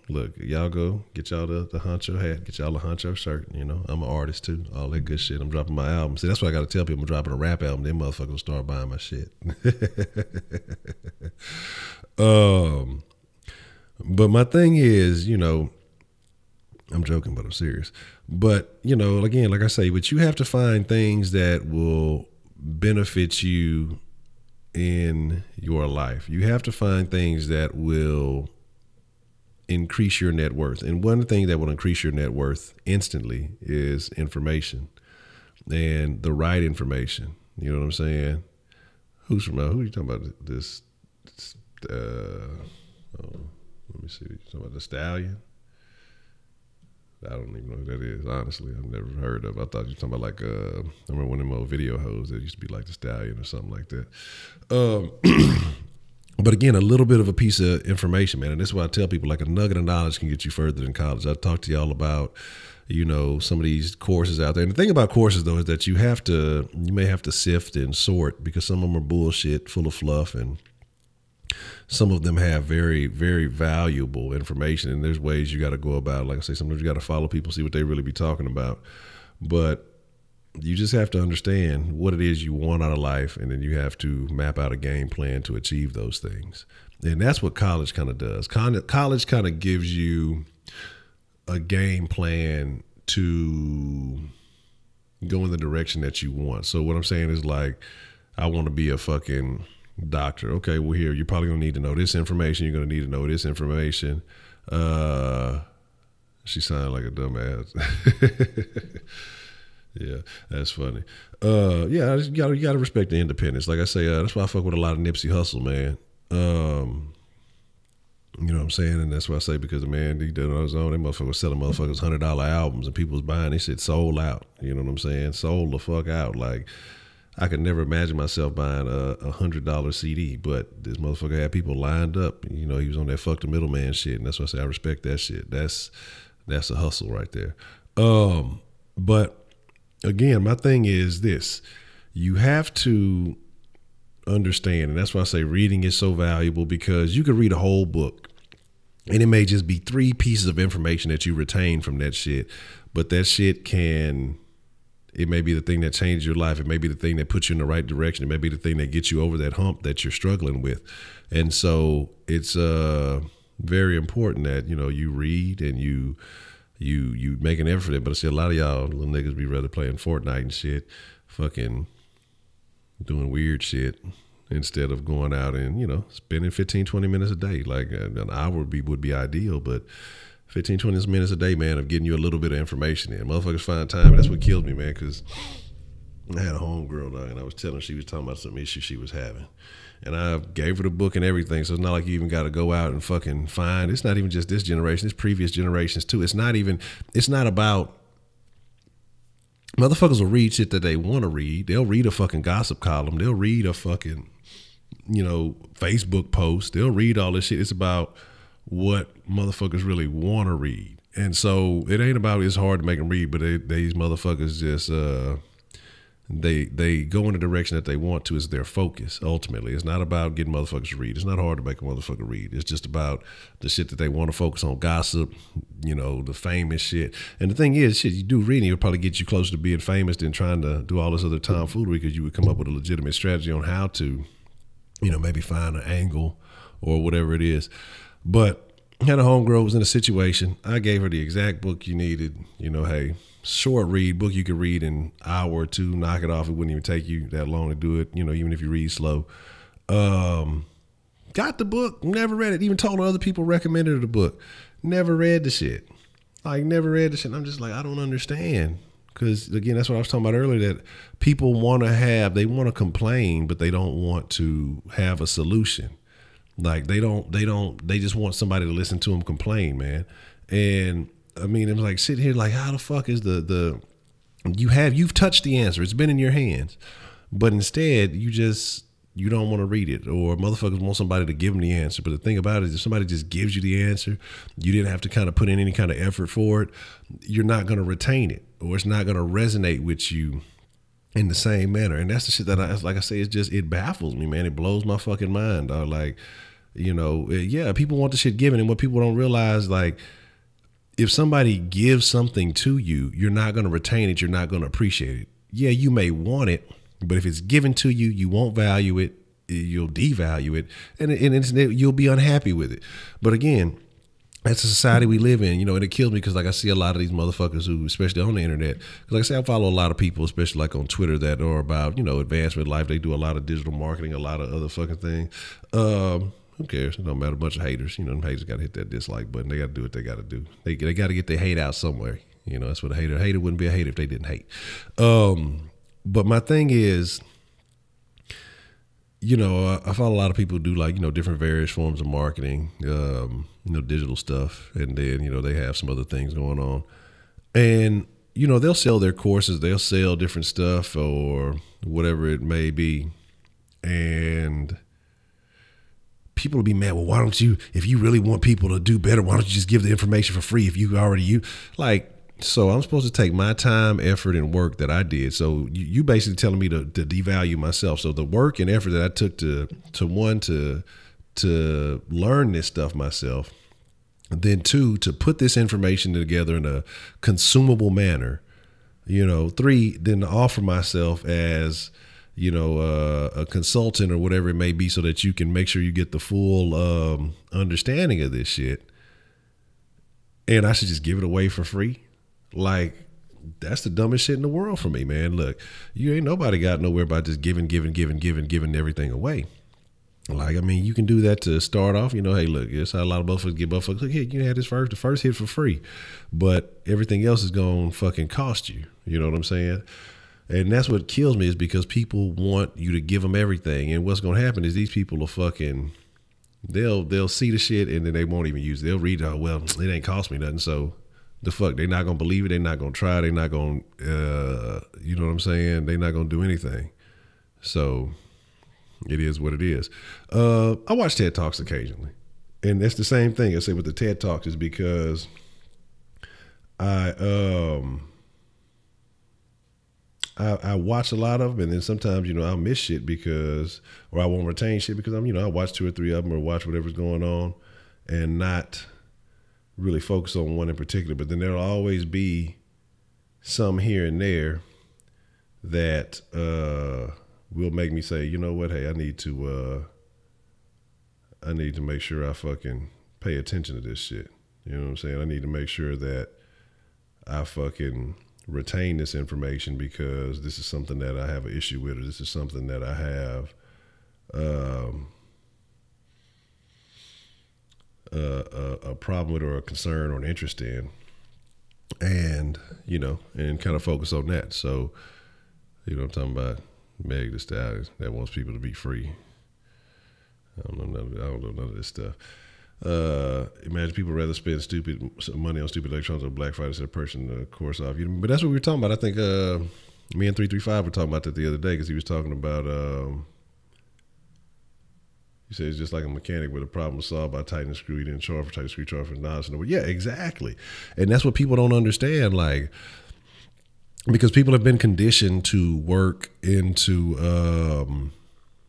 Look, y'all go get y'all the Honcho hat, get y'all the Honcho shirt. I'm an artist too, all that good shit. I'm dropping my album. See, that's what I got to tell people. I'm dropping a rap album. Then motherfuckers will start buying my shit. But my thing is, I'm joking, but I'm serious. But, again, like I say, but you have to find things that will benefit you in your life. You have to find things that will increase your net worth. And one thing that will increase your net worth instantly is information, and the right information. You know what I'm saying? Who are you talking about? This let me see. You talking about the Stallion? I don't even know who that is, honestly. I've never heard of it. I thought you were talking about, like, I remember one of them old video hoes that used to be like the Stallion or something like that. But again, a little bit of a piece of information, man. And this is why I tell people, like, a nugget of knowledge can get you further than college. I talked to y'all about, some of these courses out there. And the thing about courses, though, is that you may have to sift and sort, because some of them are bullshit, full of fluff, and some of them have very, very valuable information, and there's ways you got to go about it. Like I say, sometimes you got to follow people, see what they really be talking about. But you just have to understand what it is you want out of life, and then you have to map out a game plan to achieve those things. And that's what college kind of does. College kind of gives you a game plan to go in the direction that you want. So what I'm saying is, like, I want to be a fucking doctor. Okay, well, here, you're probably going to need to know this information. You're going to need to know this information. She sounded like a dumbass. Yeah, that's funny. Yeah, you gotta respect the independence. Like I say, that's why I fuck with a lot of Nipsey Hussle, man. You know what I'm saying? And that's why I say, because the man, he did it on his own. That motherfucker was selling motherfuckers $100 albums, and people was buying this shit sold out. You know what I'm saying? Sold the fuck out. Like, I could never imagine myself buying a $100 CD, but this motherfucker had people lined up. You know, he was on that fuck the middleman shit, and that's why I say I respect that shit. That's a hustle right there. But again, my thing is this: you have to understand, and that's why I say reading is so valuable, because you could read a whole book and it may just be 3 pieces of information that you retain from that shit, but that shit it may be the thing that changed your life. It may be the thing that puts you in the right direction. It may be the thing that gets you over that hump that you're struggling with. And so it's very important that, you know, you read and you make an effort for it. But I see a lot of y'all little niggas be rather playing Fortnite and shit, fucking doing weird shit, instead of going out and, you know, spending 15, 20 minutes a day. Like an hour would be ideal, but 15, 20 minutes a day, man, of getting you a little bit of information in. Motherfuckers find time, and that's what killed me, man, because I had a homegirl, dog, and I was telling her, she was talking about some issue she was having. And I gave her the book and everything, so it's not like you even got to go out and fucking find. It's not even just this generation, it's previous generations too. It's not about, motherfuckers will read shit that they want to read. They'll read a fucking gossip column. They'll read a fucking, you know, Facebook post. They'll read all this shit. It's about what motherfuckers really want to read. And so it ain't about, it's hard to make them read, but these motherfuckers just, they go in the direction that they want to. Is their focus. Ultimately, it's not about getting motherfuckers to read. It's not hard to make a motherfucker read. It's just about the shit that they want to focus on. Gossip, you know, the famous shit. And the thing is, shit, you do reading, it'll probably get you closer to being famous than trying to do all this other tomfoolery, because you would come up with a legitimate strategy on how to, you know, maybe find an angle or whatever it is. But I had a homegirl was in a situation. I gave her the exact book you needed. You know, hey, short read, book you could read in an hour or two, knock it off. It wouldn't even take you that long to do it, you know, even if you read slow. Got the book, never read it, even told her other people recommended her the book. Never read the shit. Like, never read the shit. I'm just like, I don't understand. Because, again, that's what I was talking about earlier, that people they want to complain, but they don't want to have a solution. Like, they just want somebody to listen to them complain, man. And I mean, it was like, sit here like, how the fuck is you've touched the answer. It's been in your hands, but instead you don't want to read it, or motherfuckers want somebody to give them the answer. But the thing about it is, if somebody just gives you the answer, you didn't have to kind of put in any kind of effort for it, you're not going to retain it, or it's not going to resonate with you in the same manner. And that's the shit that like I say, it baffles me, man. It blows my fucking mind, dog. Like, you know, yeah, people want the shit given, and what people don't realize, like, if somebody gives something to you, you're not going to retain it. You're not going to appreciate it. Yeah, you may want it, but if it's given to you, you won't value it. You'll devalue it, and you'll be unhappy with it. But again, that's the society we live in, you know, and it kills me because, like, I see a lot of these motherfuckers who, especially on the internet, because, like I say, I follow a lot of people, especially like on Twitter, that are about, you know, advancement in life. They do a lot of digital marketing, a lot of other fucking things. Who cares? It don't matter. A bunch of haters. You know, them haters got to hit that dislike button. They got to do what they got to do. They got to get their hate out somewhere. You know, that's what a hater wouldn't be a hater if they didn't hate. But my thing is, you know, I follow a lot of people who do, like, you know, different various forms of marketing, you know, digital stuff. And then, you know, they have some other things going on. And, you know, they'll sell their courses. They'll sell different stuff or whatever it may be. And people will be mad. Well, why don't you, if you really want people to do better, why don't you just give the information for free if you already, like, so I'm supposed to take my time, effort, and work that I did. So you basically telling me to devalue myself. So the work and effort that I took to learn this stuff myself, and then 2, to put this information together in a consumable manner, 3, then to offer myself as, a consultant or whatever it may be, so that you can make sure you get the full understanding of this shit. And I should just give it away for free. Like, that's the dumbest shit in the world for me, man. Look, you ain't nobody got nowhere by just giving everything away. Like, I mean, you can do that to start off. Hey, look, it's how a lot of motherfuckers get motherfuckers. Look, here, you had the first hit for free, but everything else is gonna fucking cost you. You know what I'm saying? And that's what kills me, is because people want you to give them everything, and what's gonna happen is these people are fucking. They'll see the shit and then they won't even use it. They'll read, oh, well, it ain't cost me nothing, so the fuck, they're not gonna believe it. They're not gonna try. They're not gonna, you know what I'm saying? They're not gonna do anything. So. It is what it is. I watch TED Talks occasionally, and it's the same thing I say with the TED Talks, is because I watch a lot of them, and then sometimes I'll miss shit or I won't retain shit because I watch 2 or 3 of them, or watch whatever's going on, and not really focus on one in particular. But then there'll always be some here and there that will make me say, you know what, hey, I need to make sure I fucking pay attention to this shit. You know what I'm saying? I need to make sure that I fucking retain this information, because this is something that I have an issue with, or this is something that I have a problem with, or a concern, or an interest in, and and kind of focus on that. So, I'm talking about Meg the Stallion that wants people to be free. I don't know none of this stuff. Imagine people rather spend money on stupid electronics on Black Friday instead of person the course off. But that's what we were talking about. I think me and 335 were talking about that the other day, because he was talking about. He said it's just like a mechanic where the problem is solved by tightening a screw, you didn't charge for tightening screw, charge for knowledge. Yeah, exactly. And that's what people don't understand. Like, because people have been conditioned to work into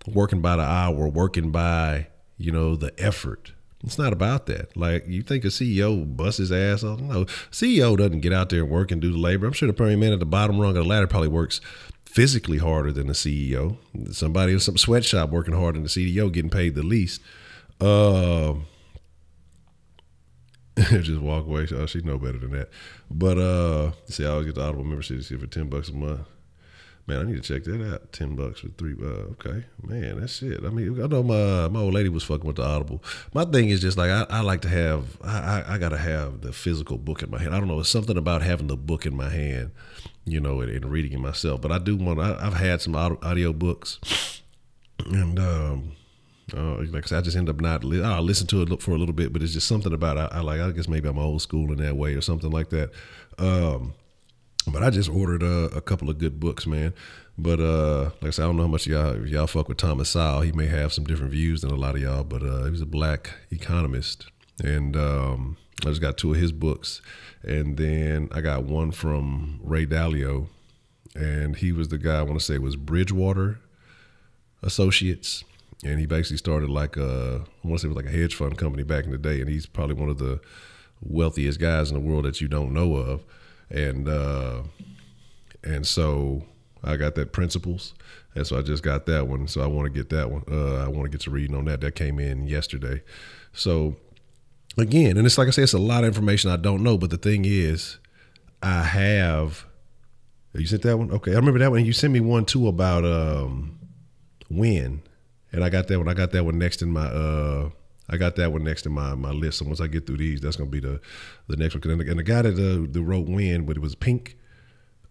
working by the hour, working by, the effort. It's not about that. Like, you think a CEO busts his ass off? No, CEO doesn't get out there and work and do the labor. I'm sure the probably man at the bottom rung of the ladder probably works physically harder than the CEO. Somebody in some sweatshop working harder than the CEO, getting paid the least. Just walk away. Oh, she know better than that. But see, I always get the Audible membership for $10 a month. Man, I need to check that out. $10 for 3. Okay, man, that's it. I mean, I know my old lady was fucking with the Audible. My thing is just like I like to have. I gotta have the physical book in my hand. I don't know. It's something about having the book in my hand, and reading it myself. But I do want. I've had some audio books, and like I said, I just end up not. I'll listen to it for a little bit, but it's just something about I guess maybe I'm old school in that way or something like that. But I just ordered a couple of good books, man. But like I said, I don't know how much y'all fuck with Thomas Sowell. He may have some different views than a lot of y'all, but he was a black economist, and I just got 2 of his books, and then I got one from Ray Dalio, and he was the guy, I want to say it was Bridgewater Associates. And he basically started I want to say it was like a hedge fund company back in the day. And he's probably one of the wealthiest guys in the world that you don't know of. And so I got that Principles. And so I just got that one. So I want to get that one. I want to get to reading on that. That came in yesterday. So again, and it's like I say, it's a lot of information I don't know. But the thing is, you sent that one? Okay. I remember that one. You sent me one too about when. And I got that one. I got that one next in my my list. So once I get through these, that's gonna be the next one. And the guy that wrote When, but it was pink,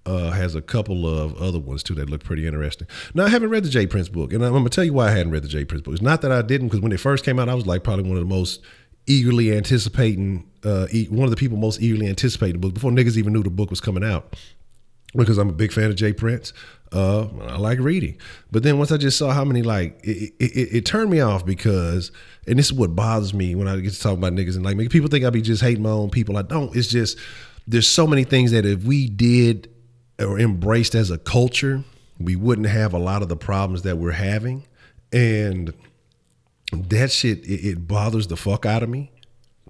has a couple of other ones too that look pretty interesting. Now, I haven't read the Jay Prince book, and I'm gonna tell you why I hadn't read the Jay Prince book. It's not that I didn't, because when it first came out, I was like probably one of the most eagerly anticipating, one of the people most eagerly anticipating the book before niggas even knew the book was coming out. Because I'm a big fan of Jay Prince. I like reading. But then once I just saw how many, it turned me off, because, and this is what bothers me when I get to talk about niggas, and like, people think I be just hating my own people. I don't. It's just, there's so many things that if we did or embraced as a culture, we wouldn't have a lot of the problems that we're having. And that shit, it bothers the fuck out of me.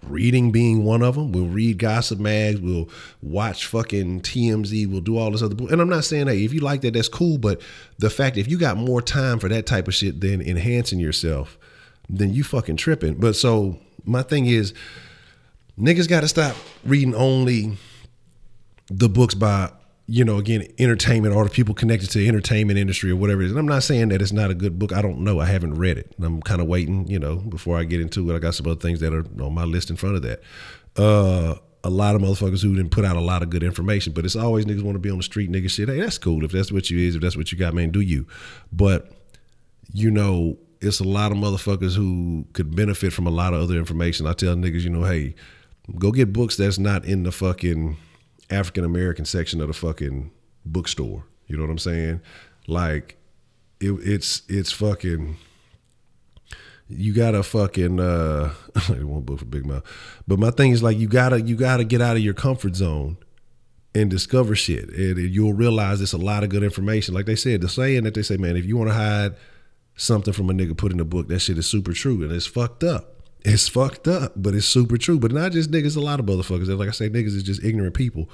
reading being one of them. We'll read gossip mags. We'll watch fucking TMZ. We'll do all this other bull. And I'm not saying, hey, if you like that, that's cool. But the fact, if you got more time for that type of shit than enhancing yourself, then you fucking tripping. But so my thing is, niggas got to stop reading only the books by, you know, again, entertainment or the people connected to the entertainment industry or whatever it is. And I'm not saying that it's not a good book. I don't know. I haven't read it. I'm kind of waiting, you know, before I get into it. I got some other things that are on my list in front of that. A lot of motherfuckers who didn't put out a lot of good information, but it's always niggas want to be on the street nigga shit. Hey, that's cool. If that's what you is, if that's what you got, man, do you. But, you know, it's a lot of motherfuckers who could benefit from a lot of other information. I tell niggas, you know, hey, go get books that's not in the fucking African-American section of the fucking bookstore. You know what I'm saying? Like it's fucking, you gotta fucking, one book for Big Mouth. But my thing is like, you gotta get out of your comfort zone and discover shit. And you'll realize there's a lot of good information. Like they said, the saying that they say, man, if you want to hide something from a nigga put in a book, that shit is super true. And it's fucked up. It's fucked up, but it's super true. But not just niggas, a lot of motherfuckers. Like I say, niggas is just ignorant people.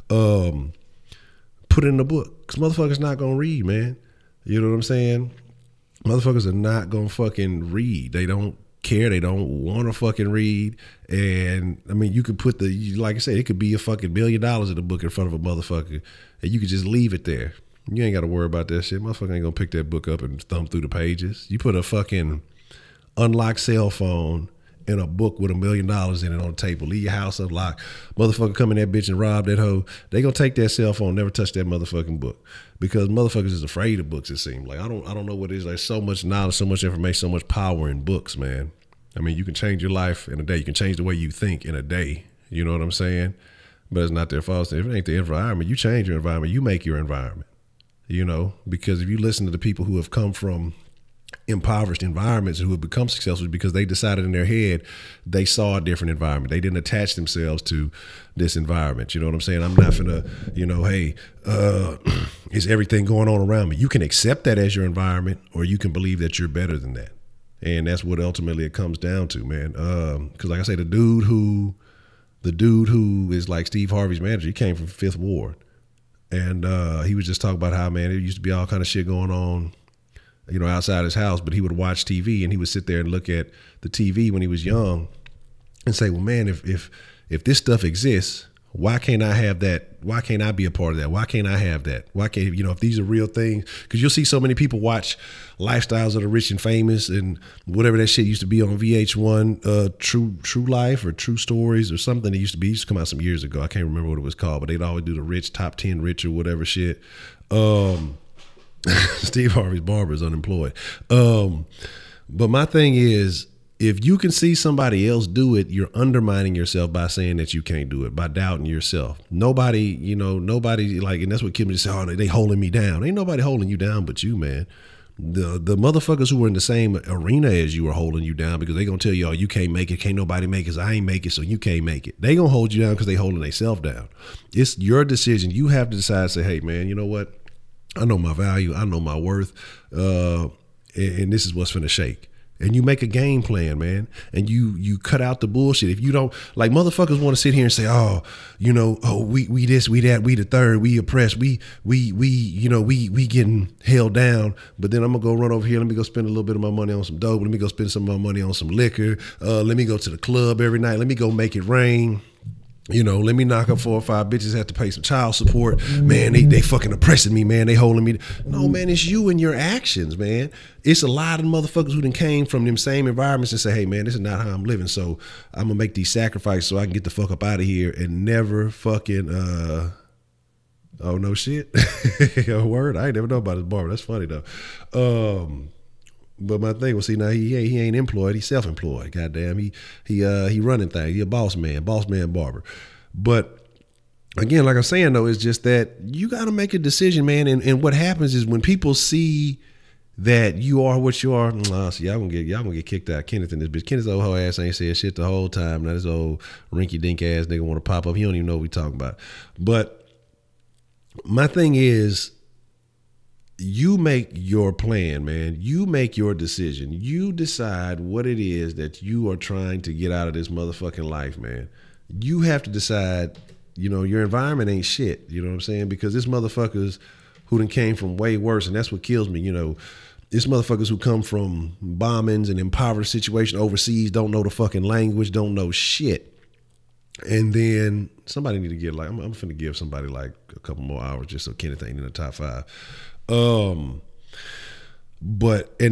Put it in the book. Because motherfuckers not going to read, man. You know what I'm saying? Motherfuckers are not going to fucking read. They don't care. They don't want to fucking read. And, I mean, you could put like I said, it could be a fucking $1 billion in the book in front of a motherfucker. And you could just leave it there. You ain't got to worry about that shit. Motherfucker ain't going to pick that book up and thumb through the pages. You put a fucking unlocked cell phone in a book with $1 million in it on the table. Leave your house unlocked. Motherfucker come in that bitch and rob that hoe. They gonna take that cell phone, never touch that motherfucking book. Because motherfuckers is afraid of books, it seems like. I don't know what it is. There's so much knowledge, so much information, so much power in books, man. I mean, you can change your life in a day. You can change the way you think in a day. You know what I'm saying? But it's not their fault. If it ain't the environment, you change your environment. You make your environment. You know? Because if you listen to the people who have come from impoverished environments who have become successful because they decided in their head they saw a different environment. They didn't attach themselves to this environment. You know what I'm saying? I'm not finna, you know, hey, is everything going on around me? You can accept that as your environment, or you can believe that you're better than that. And that's what ultimately it comes down to, man. Because like I say, the dude who is like Steve Harvey's manager, he came from Fifth Ward. And he was just talking about how, man, there used to be all kind of shit going on, you know, outside his house, but he would watch TV and he would sit there and look at the TV when he was young and say, well, man, if this stuff exists, why can't I have that? Why can't I be a part of that? Why can't I have that? Why can't, you know, if these are real things? Because you'll see so many people watch Lifestyles of the Rich and Famous and whatever that shit used to be on VH1, True Life or True Stories or something. It used to come out some years ago. I can't remember what it was called, but they'd always do the rich, top 10 rich or whatever shit. Steve Harvey's barber is unemployed. But my thing is, if you can see somebody else do it, you're undermining yourself by saying that you can't do it, by doubting yourself. Nobody, like, and that's what Kim just said, oh, they holding me down. Ain't nobody holding you down but you, man. The motherfuckers who were in the same arena as you are holding you down because they gonna tell you, oh, you can't make it, can't nobody make it, so I ain't make it, so you can't make it. They gonna hold you down because they holding themselves down. It's your decision. You have to decide, say, hey, man, you know what? I know my value. I know my worth. And this is what's finna shake. And you make a game plan, man. And you cut out the bullshit. If you don't, like, motherfuckers want to sit here and say, oh, you know, oh, we this, we that, we the third, we oppressed, we getting held down. But then I'm gonna go run over here. Let me go spend a little bit of my money on some dope. Let me go spend some of my money on some liquor. Let me go to the club every night. Let me go make it rain. You know, let me knock up 4 or 5 bitches, have to pay some child support. Man, they fucking oppressing me, man. They holding me. No, man, it's you and your actions, man. It's a lot of motherfuckers who done came from them same environments and say, hey, man, this is not how I'm living. So I'm going to make these sacrifices so I can get the fuck up out of here and never fucking, oh, no shit. Word, I ain't never know about his barber. That's funny, though. But my thing was, see, now he ain't employed, he's self-employed. Goddamn, he running things. He a boss man barber. But again, like I'm saying though, it's just that you got to make a decision, man. And what happens is when people see that you are what you are, see, y'all gonna get kicked out. Kenneth and this bitch. Kenneth's old hoe ass ain't said shit the whole time. Now this old rinky dink ass nigga want to pop up. He don't even know what we talking about. But my thing is, you make your plan, man. You make your decision. You decide what it is that you are trying to get out of this motherfucking life, man. You have to decide, your environment ain't shit. You know what I'm saying? Because this motherfuckers who done came from way worse, and that's what kills me, This motherfuckers who come from bombings and impoverished situations overseas, don't know the fucking language, don't know shit. And then somebody need to get I'm finna give somebody like a couple more hours just so Kenneth ain't in the top 5. And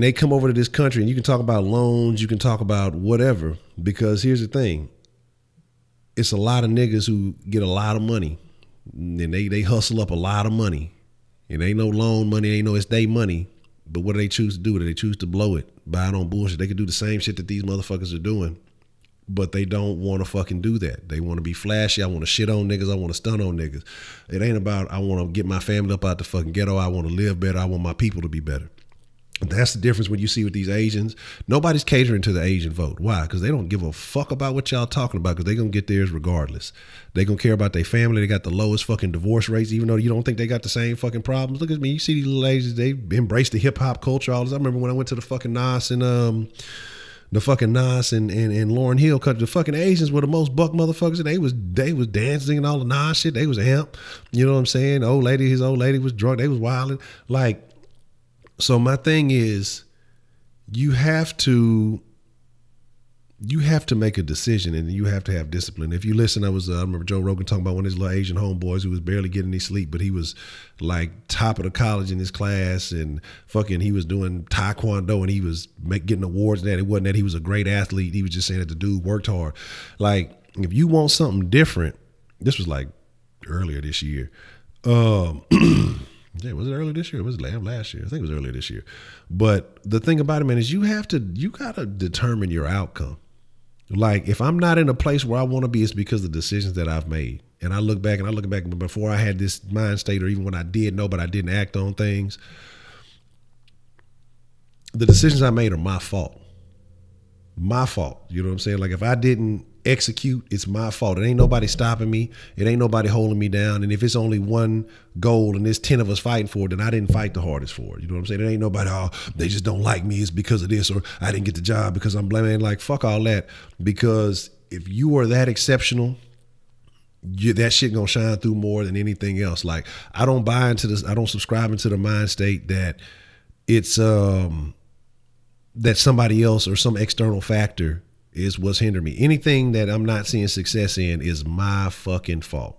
they come over to this country and you can talk about loans, you can talk about whatever, because here's the thing. It's a lot of niggas who get a lot of money and they hustle up a lot of money. It ain't no loan money, ain't no it's they money. But what do they choose to do? They choose to blow it, buy it on bullshit. They could do the same shit that these motherfuckers are doing, but they don't want to fucking do that. They want to be flashy. I want to shit on niggas. I want to stun on niggas. It ain't about I want to get my family up out the fucking ghetto. I want to live better. I want my people to be better. That's the difference when you see with these Asians. Nobody's catering to the Asian vote. Why? Because they don't give a fuck about what y'all talking about, because they're going to get theirs regardless. They going to care about their family. They got the lowest fucking divorce rates, even though you don't think they got the same fucking problems. Look at me. You see these little Asians, they embrace the hip hop culture. All this. I remember when I went to the fucking Nas and Lauryn Hill country. The fucking Asians were the most buck motherfuckers. And they was dancing and all the Nas shit. They was amp. You know what I'm saying? His old lady was drunk. They was wilding. So my thing is, you have to make a decision, and you have to have discipline. If you listen, I remember Joe Rogan talking about one of his little Asian homeboys who was barely getting any sleep, but he was like top of the college in his class, and fucking he was doing taekwondo, and he was getting awards and that. It wasn't that he was a great athlete. He was just saying that the dude worked hard. Like, if you want something different, this was like earlier this year. Yeah, was it earlier this year? Or was it last year? I think it was earlier this year. But the thing about it, man, is you gotta determine your outcome. Like, if I'm not in a place where I want to be, it's because of the decisions that I've made. And I look back before I had this mind state, or even when I did know, but I didn't act on things. The decisions I made are my fault. My fault. You know what I'm saying? Like, if I didn't execute, it's my fault. It ain't nobody stopping me. It ain't nobody holding me down. And if it's only one goal and there's 10 of us fighting for it, then I didn't fight the hardest for it. You know what I'm saying? It ain't nobody, they just don't like me. It's because of this, or I didn't get the job because I'm blaming. Like, fuck all that. Because if you are that exceptional, that shit gonna shine through more than anything else. Like, I don't buy into this. I don't subscribe into the mind state that it's that somebody else or some external factor is what's hindering me. Anything that I'm not seeing success in is my fucking fault.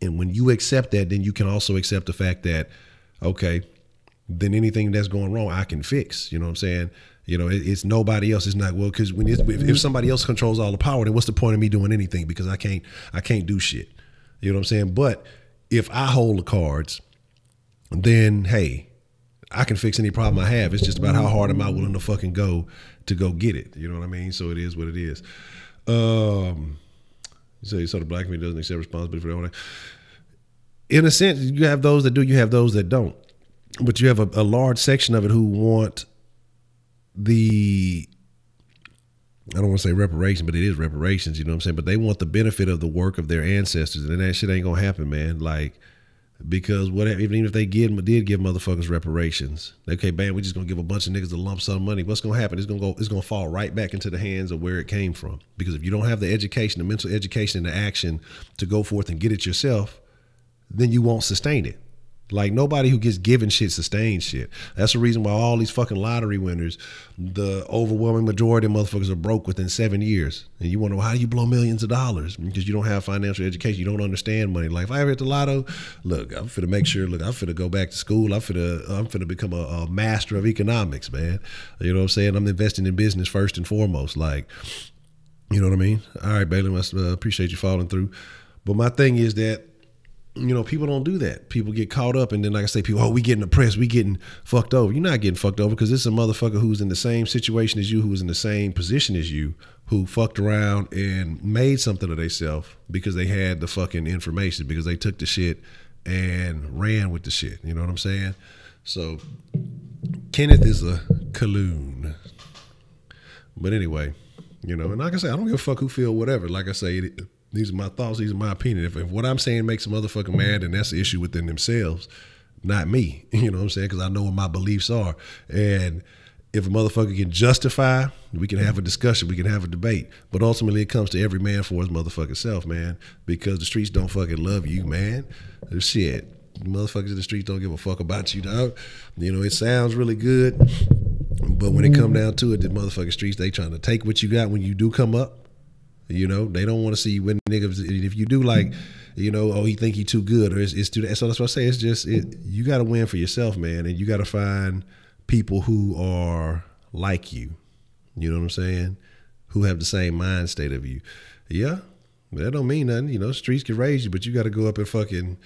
And when you accept that, then you can also accept the fact that, okay, then anything that's going wrong, I can fix. You know what I'm saying? It's nobody else. It's not, well, because if somebody else controls all the power, then what's the point of me doing anything? Because I can't do shit. You know what I'm saying? But if I hold the cards, then hey, I can fix any problem I have. It's just about how hard am I willing to fucking go to go get it. You know what I mean? So it is what it is. So the black community doesn't accept responsibility for that. In a sense, you have those that do, you have those that don't. But you have a large section of it who want I don't want to say reparation, but it is reparations, you know what I'm saying? But they want the benefit of the work of their ancestors, and that shit ain't gonna happen, man. Like, because even if they did give motherfuckers reparations, okay, man, we're just gonna give a bunch of niggas a lump sum of money. What's gonna happen? It's gonna fall right back into the hands of where it came from. Because if you don't have the education, the mental education, and the action to go forth and get it yourself, then you won't sustain it. Like, nobody who gets given shit sustains shit. That's the reason why all these fucking lottery winners, the overwhelming majority of motherfuckers are broke within 7 years. And you want to know, how do you blow millions of dollars? Because you don't have financial education. You don't understand money. Like, if I ever hit the lotto, look, I'm finna make sure, I'm finna go back to school. I'm finna become a master of economics, man. You know what I'm saying? I'm investing in business first and foremost. Like, you know what I mean? All right, Bailey, I appreciate you following through. But my thing is that, people don't do that. People get caught up, and then, like I say, people, we getting oppressed, we getting fucked over. You're not getting fucked over, because it's a motherfucker who's in the same situation as you, who was in the same position as you, who fucked around and made something of themselves because they had the fucking information, because they took the shit and ran with the shit. You know what I'm saying? So Kenneth is a Kaloon. But anyway, and like I say, I don't give a fuck who feel whatever. Like I say, these are my thoughts. These are my opinion. If what I'm saying makes a motherfucker mad, then that's the issue within themselves. not me. You know what I'm saying? Because I know what my beliefs are. And if a motherfucker can justify, we can have a discussion, we can have a debate. But ultimately, it comes to every man for his motherfucking self, man. Because the streets don't fucking love you, man. Shit. Motherfuckers in the streets don't give a fuck about you, dog. You know, it sounds really good. But when it come down to it, the motherfucking streets, they trying to take what you got when you do come up. You know, they don't want to see you win niggas. If you do like, you know, oh, he think he too good, or it's too that. So that's what I say. It's just, you got to win for yourself, man. And you got to find people who are like you. You know what I'm saying? Who have the same mind state of you. Yeah, but that don't mean nothing. You know, streets can raise you, but you got to go up and fucking,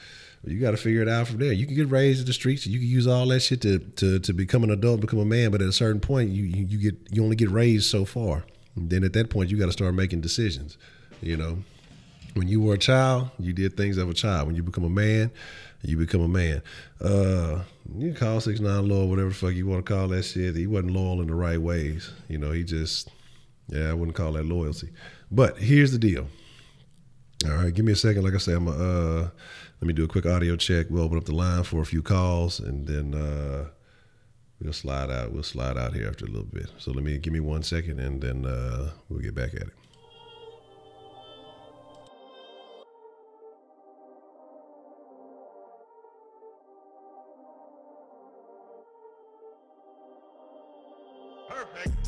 you got to figure it out from there. You can get raised in the streets. You can use all that shit to become an adult, become a man. But at a certain point, you only get raised so far. And then at that point, you got to start making decisions. You know, when you were a child, you did things of a child. When you become a man, you become a man. You can call 6ix9ine loyal, whatever the fuck you want to call that shit. He wasn't loyal in the right ways. You know, he just, I wouldn't call that loyalty. But here's the deal. All right, give me a second. Like I said, let me do a quick audio check. We'll open up the line for a few calls, and then we'll slide out. We'll slide out here after a little bit. So give me 1 second, and then we'll get back at it. Perfect.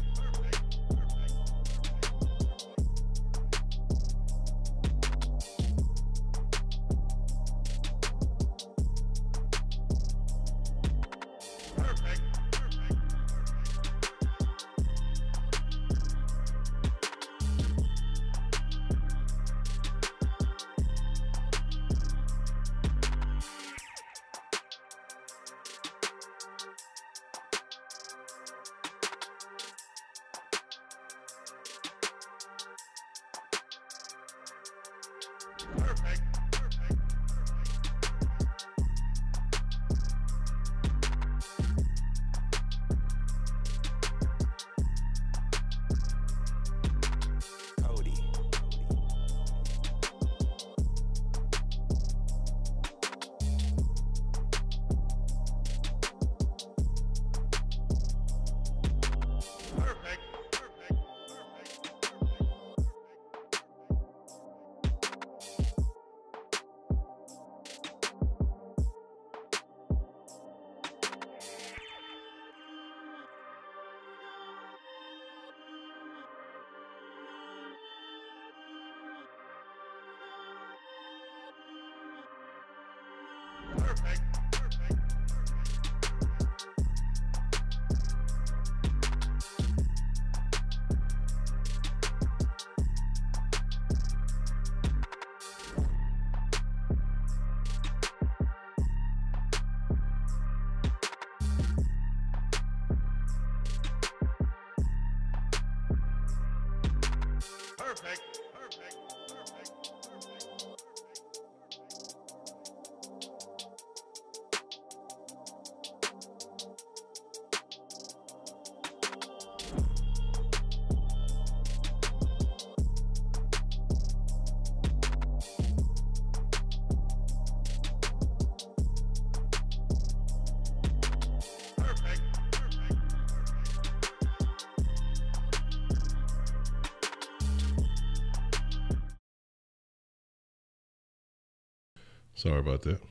Sorry about that.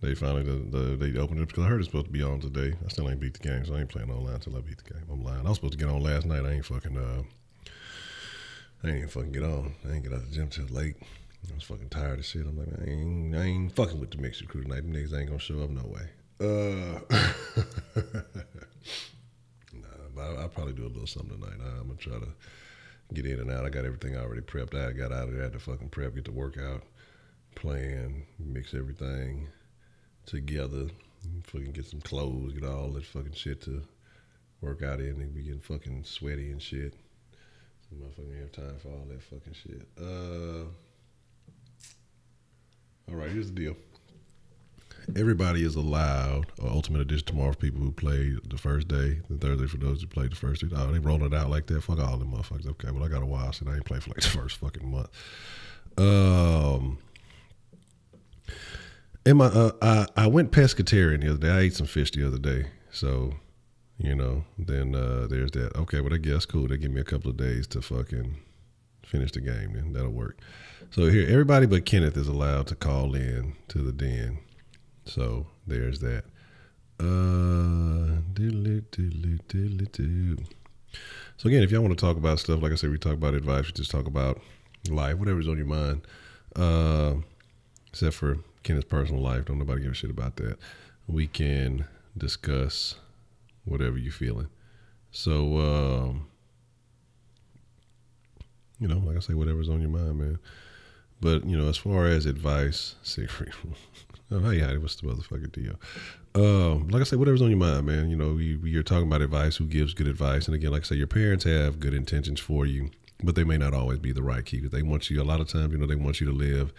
They finally they opened it because I heard it's supposed to be on today. I still ain't beat the game, so I ain't playing online until I beat the game. I'm lying. I was supposed to get on last night. I ain't even fucking get on. I ain't get out the gym till late. I was fucking tired of shit. I'm like, I ain't fucking with the mixed crew tonight. Them niggas ain't gonna show up no way. But I'll probably do a little something tonight. I'm gonna try to get in and out. I got everything already prepped. I got out of there, had to fucking prep, get the workout, plan, mix everything together, fucking get some clothes, get all that fucking shit to work out in, and be getting fucking sweaty and shit. So motherfucking have time for all that fucking shit. All right, here's the deal. Everybody is allowed Ultimate Edition tomorrow for people who played the first day, the Thursday for those who played the first 2. Oh, they rolling it out like that. Fuck all them motherfuckers. Okay, well, I got a while, so I ain't played for like the first fucking month. And I went pescatarian the other day. I ate some fish the other day. So, then there's that. Okay, well, I guess cool. They give me a couple of days to fucking finish the game. Then that'll work. So here, everybody but Kenneth is allowed to call in to the den. So there's that. So again, if y'all want to talk about stuff, like I said, we talk about advice. We just talk about life, whatever's on your mind. Except for Kenneth's personal life. Don't nobody give a shit about that. We can discuss whatever you're feeling. So, like I say, whatever's on your mind, man. But, as far as advice, Siegfried, hey, what's the motherfucking deal? Like I say, whatever's on your mind, man. You're talking about advice, who gives good advice. And again, like I say, your parents have good intentions for you, but they may not always be the right keepers. They want you, a lot of times, they want you to live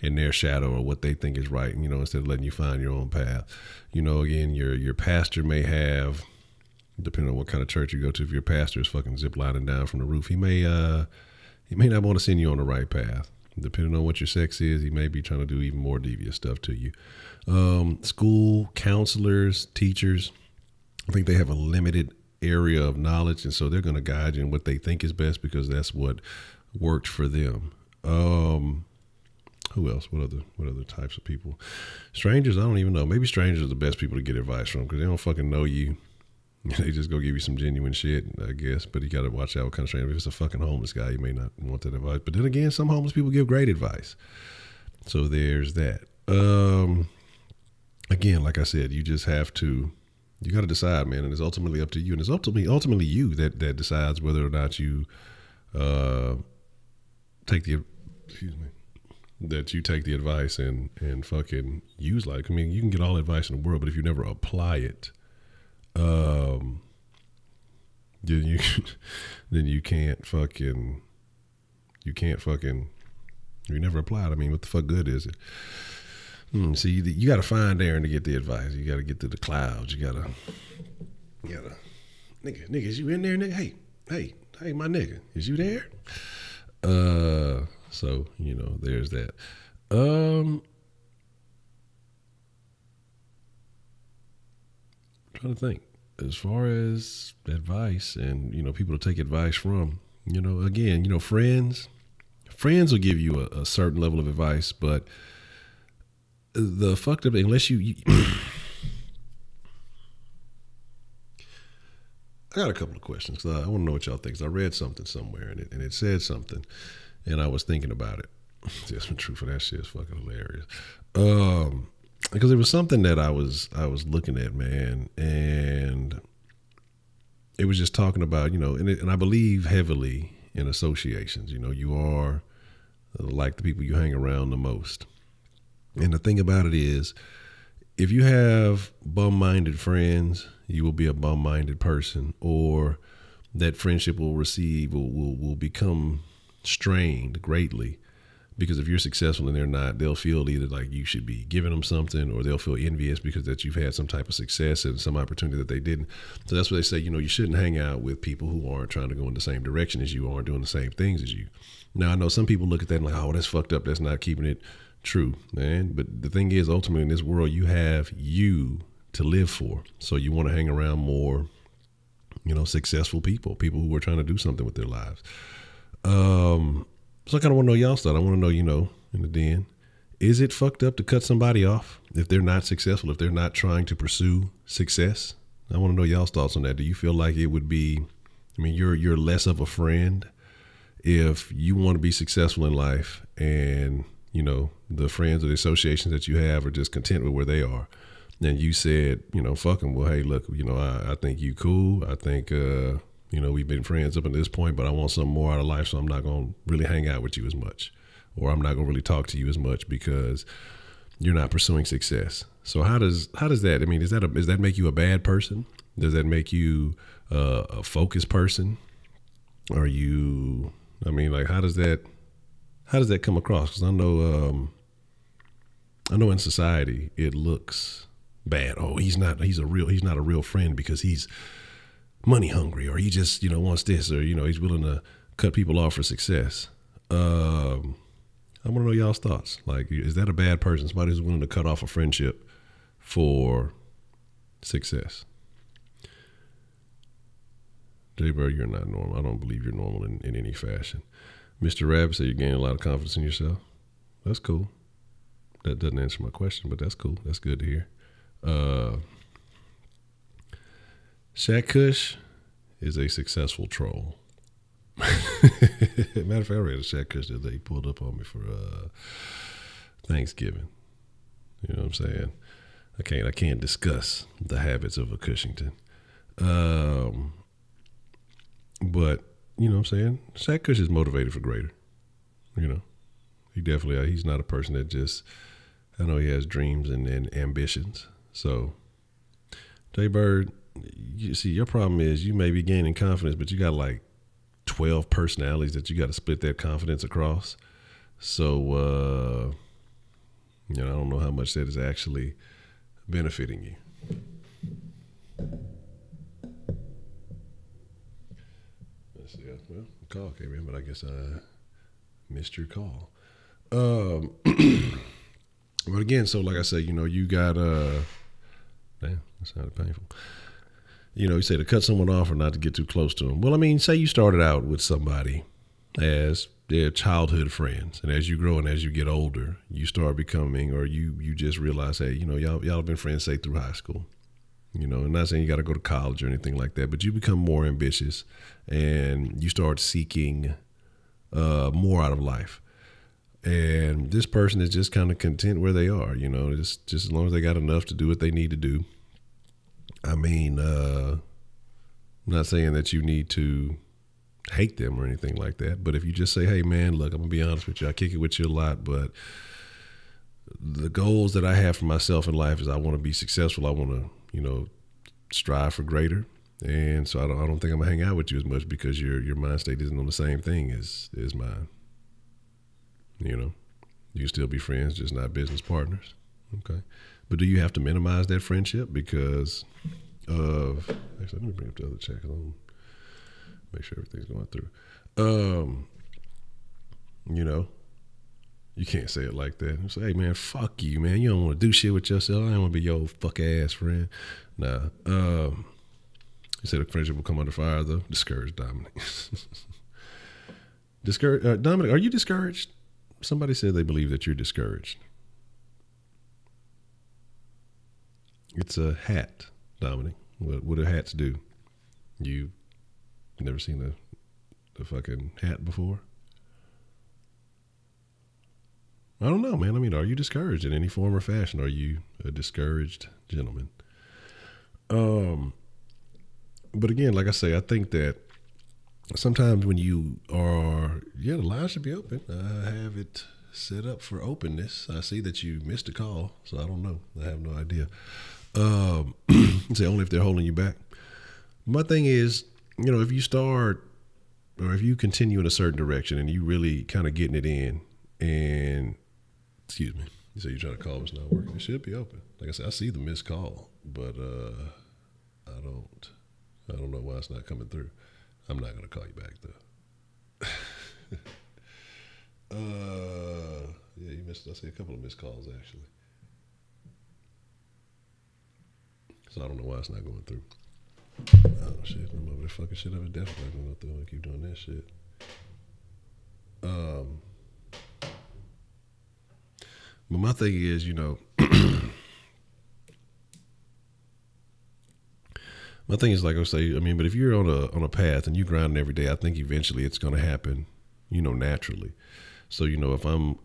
in their shadow or what they think is right, instead of letting you find your own path. Again, your pastor may have, depending on what kind of church you go to, if your pastor is fucking ziplining down from the roof, he may not want to send you on the right path. Depending on what your sex is, he may be trying to do even more devious stuff to you. School counselors, teachers, I think they have a limited area of knowledge, and so they're going to guide you in what they think is best because that's what worked for them. Who else? What other types of people? Strangers, I don't even know. Maybe strangers are the best people to get advice from because they don't fucking know you. They just go give you some genuine shit, I guess. But you got to watch out what kind of stranger. If it's a fucking homeless guy, you may not want that advice. But then again, some homeless people give great advice. So there's that. Again, like I said, you just have to, you got to decide, man. And it's ultimately up to you. And it's ultimately you that decides whether or not you take the advice and fucking use like, I mean, you can get all advice in the world, but if you never apply it, then you can't fucking, you never applied. I mean, what the fuck good is it? See, you got to find Aaron to get the advice. You got to get to the clouds. You gotta, nigga, is you in there, nigga? Hey, my nigga, is you there? So, there's that. Trying to think as far as advice and, people to take advice from, again, friends will give you a certain level of advice, but the fucked up, unless you I got a couple of questions. I want to know what y'all think. I read something somewhere and it said something and I was thinking about it. Just the truth of that shit is fucking hilarious. Because it was something that I was looking at, man, and it was just talking about, and I believe heavily in associations. You are like the people you hang around the most. And the thing about it is, if you have bum-minded friends, you will be a bum-minded person, or that friendship will become strained greatly. Because if you're successful and they're not, they'll feel either like you should be giving them something, or they'll feel envious because that you've had some type of success and some opportunity that they didn't. So that's what they say, you shouldn't hang out with people who aren't trying to go in the same direction as you, aren't doing the same things as you. Now, I know some people look at that and like, oh, that's fucked up. That's not keeping it true, man. But the thing is, ultimately in this world, you have you to live for. So you want to hang around more, successful people who are trying to do something with their lives. So I kind of want to know y'all's thought. I want to know, in the den, is it fucked up to cut somebody off if they're not successful, if they're not trying to pursue success? I want to know y'all's thoughts on that. Do you feel like it would be, you're less of a friend if you want to be successful in life and, the friends or the associations that you have are just content with where they are? And you said, fuck them. Well, hey, look, I think you cool. I think, we've been friends up until this point, but I want something more out of life, so I'm not going to really hang out with you as much, or I'm not going to really talk to you as much because you're not pursuing success. So how does that? Does that make you a bad person? Does that make you a focused person? Are you? How does that come across? Because I know in society it looks bad. Oh, he's not a real friend because he's money hungry, or he just, wants this, or, he's willing to cut people off for success. I I want to know y'all's thoughts. Like, is that a bad person? Somebody who's willing to cut off a friendship for success? Jay Bird, you're not normal. I don't believe you're normal in any fashion. Mr. Rabbit said you're gaining a lot of confidence in yourself. That's cool. That doesn't answer my question, but that's cool. That's good to hear. Shaq Kush is a successful troll. Matter of fact, I read a Shaq Kush that they pulled up on me for Thanksgiving. You know what I'm saying? I can't discuss the habits of a Cushington. But, you know what I'm saying? Shaq Kush is motivated for greater. You know, he's not a person that just, I know he has dreams and ambitions. So, Jay Bird, you see, your problem is you may be gaining confidence, but you got like 12 personalities that you got to split that confidence across. So, I don't know how much that is actually benefiting you. Let's see. Well, the call came in, but I guess I missed your call. But again, so like I said, you got damn, that sounded painful. You say to cut someone off or not to get too close to them. Well, I mean, say you started out with somebody as their childhood friends, and as you grow and as you get older, you start becoming, or you just realize, hey, y'all have been friends, say, through high school. I'm not saying you got to go to college or anything like that, but you become more ambitious and you start seeking more out of life. And this person is just kind of content where they are, just as long as they got enough to do what they need to do. I mean, I'm not saying that you need to hate them or anything like that, but if you just say, hey, man, look, I'm going to be honest with you. I kick it with you a lot, but the goals that I have for myself in life is I want to be successful. I want to, strive for greater. And so I don't think I'm going to hang out with you as much because your mind state isn't on the same thing as mine. You can still be friends, just not business partners. Okay. But do you have to minimize that friendship because of, actually, let me bring up the other chat because I want to make sure everything's going through. You can't say it like that. You say, hey, man, fuck you, man. You don't want to do shit with yourself. I don't want to be your old fuck ass friend. Nah. You said a friendship will come under fire, though. Discouraged Dominic. Dominic, are you discouraged? Somebody said they believe that you're discouraged. It's a hat, Dominic. What do hats do? You never seen a fucking hat before? I don't know, man. I mean, are you discouraged in any form or fashion? Are you a discouraged gentleman? But again, like I say, I think that sometimes when you are, the line should be open. I have it set up for openness. I see that you missed a call, so I don't know. I have no idea. Say only if they're holding you back. My thing is, if you start or if you continue in a certain direction and you really kind of getting it in and, excuse me, you say you're trying to call, it's not working. It should be open. Like I said, I see the missed call, but I don't know why it's not coming through. I'm not going to call you back though. Yeah, you missed. I see a couple of missed calls actually. So I don't know why it's not going through. Oh shit! I'm over there fucking shit up. It's definitely not going to go through. I keep doing that shit. But my thing is, my thing is, like I say, I mean, but if you're on a path and you grinding every day, I think eventually it's going to happen, naturally. So, if I'm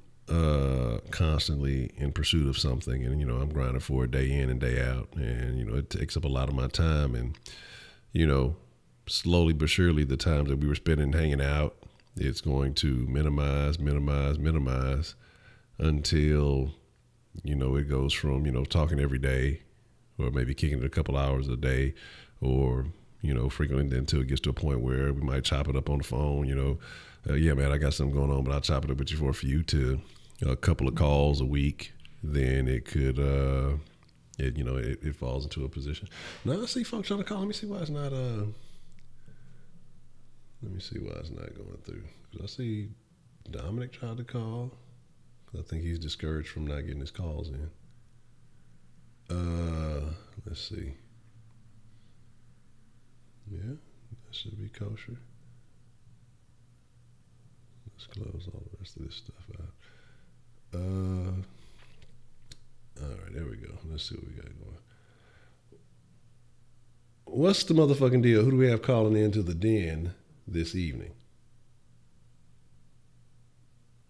constantly in pursuit of something and, I'm grinding for it day in and day out and, it takes up a lot of my time and, slowly but surely the times that we were spending hanging out, it's going to minimize until, it goes from, talking every day or maybe kicking it a couple hours a day or, frequently until it gets to a point where we might chop it up on the phone, yeah, man, I got something going on, but I'll chop it up with you for a few to a couple of calls a week. Then it could, it falls into a position. Now I see folks trying to call. Let me see why it's not going through. 'Cause I see Dominic tried to call. I think he's discouraged from not getting his calls in. Let's see. Yeah, that should be kosher. Let's close all the rest of this stuff out. All right, there we go. Let's see what we got going. What's the motherfucking deal? Who do we have calling into the den this evening?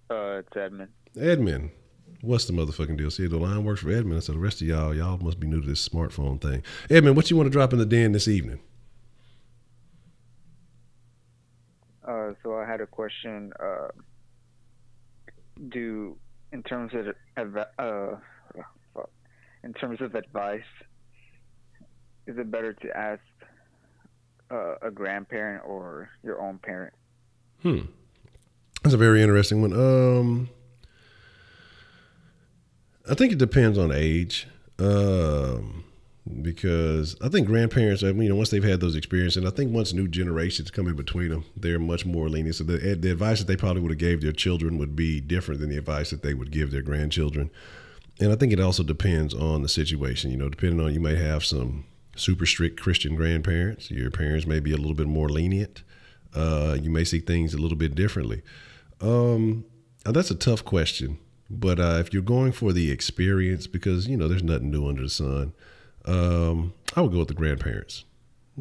It's Edmund. Edmund. What's the motherfucking deal? See, the line works for Edmund, so the rest of y'all must be new to this smartphone thing. Edmund, what you want to drop in the den this evening? So I had a question. In terms of advice, is it better to ask a grandparent or your own parent? That's a very interesting one. I think it depends on age. Because I think grandparents, once they've had those experiences, and I think once new generations come in between them, they're much more lenient. So the advice that they probably would have gave their children would be different than the advice that they would give their grandchildren. And I think it also depends on the situation. Depending on, you may have some super strict Christian grandparents. Your parents may be a little bit more lenient. You may see things a little bit differently. That's a tough question. But if you're going for the experience, because, there's nothing new under the sun, I would go with the grandparents.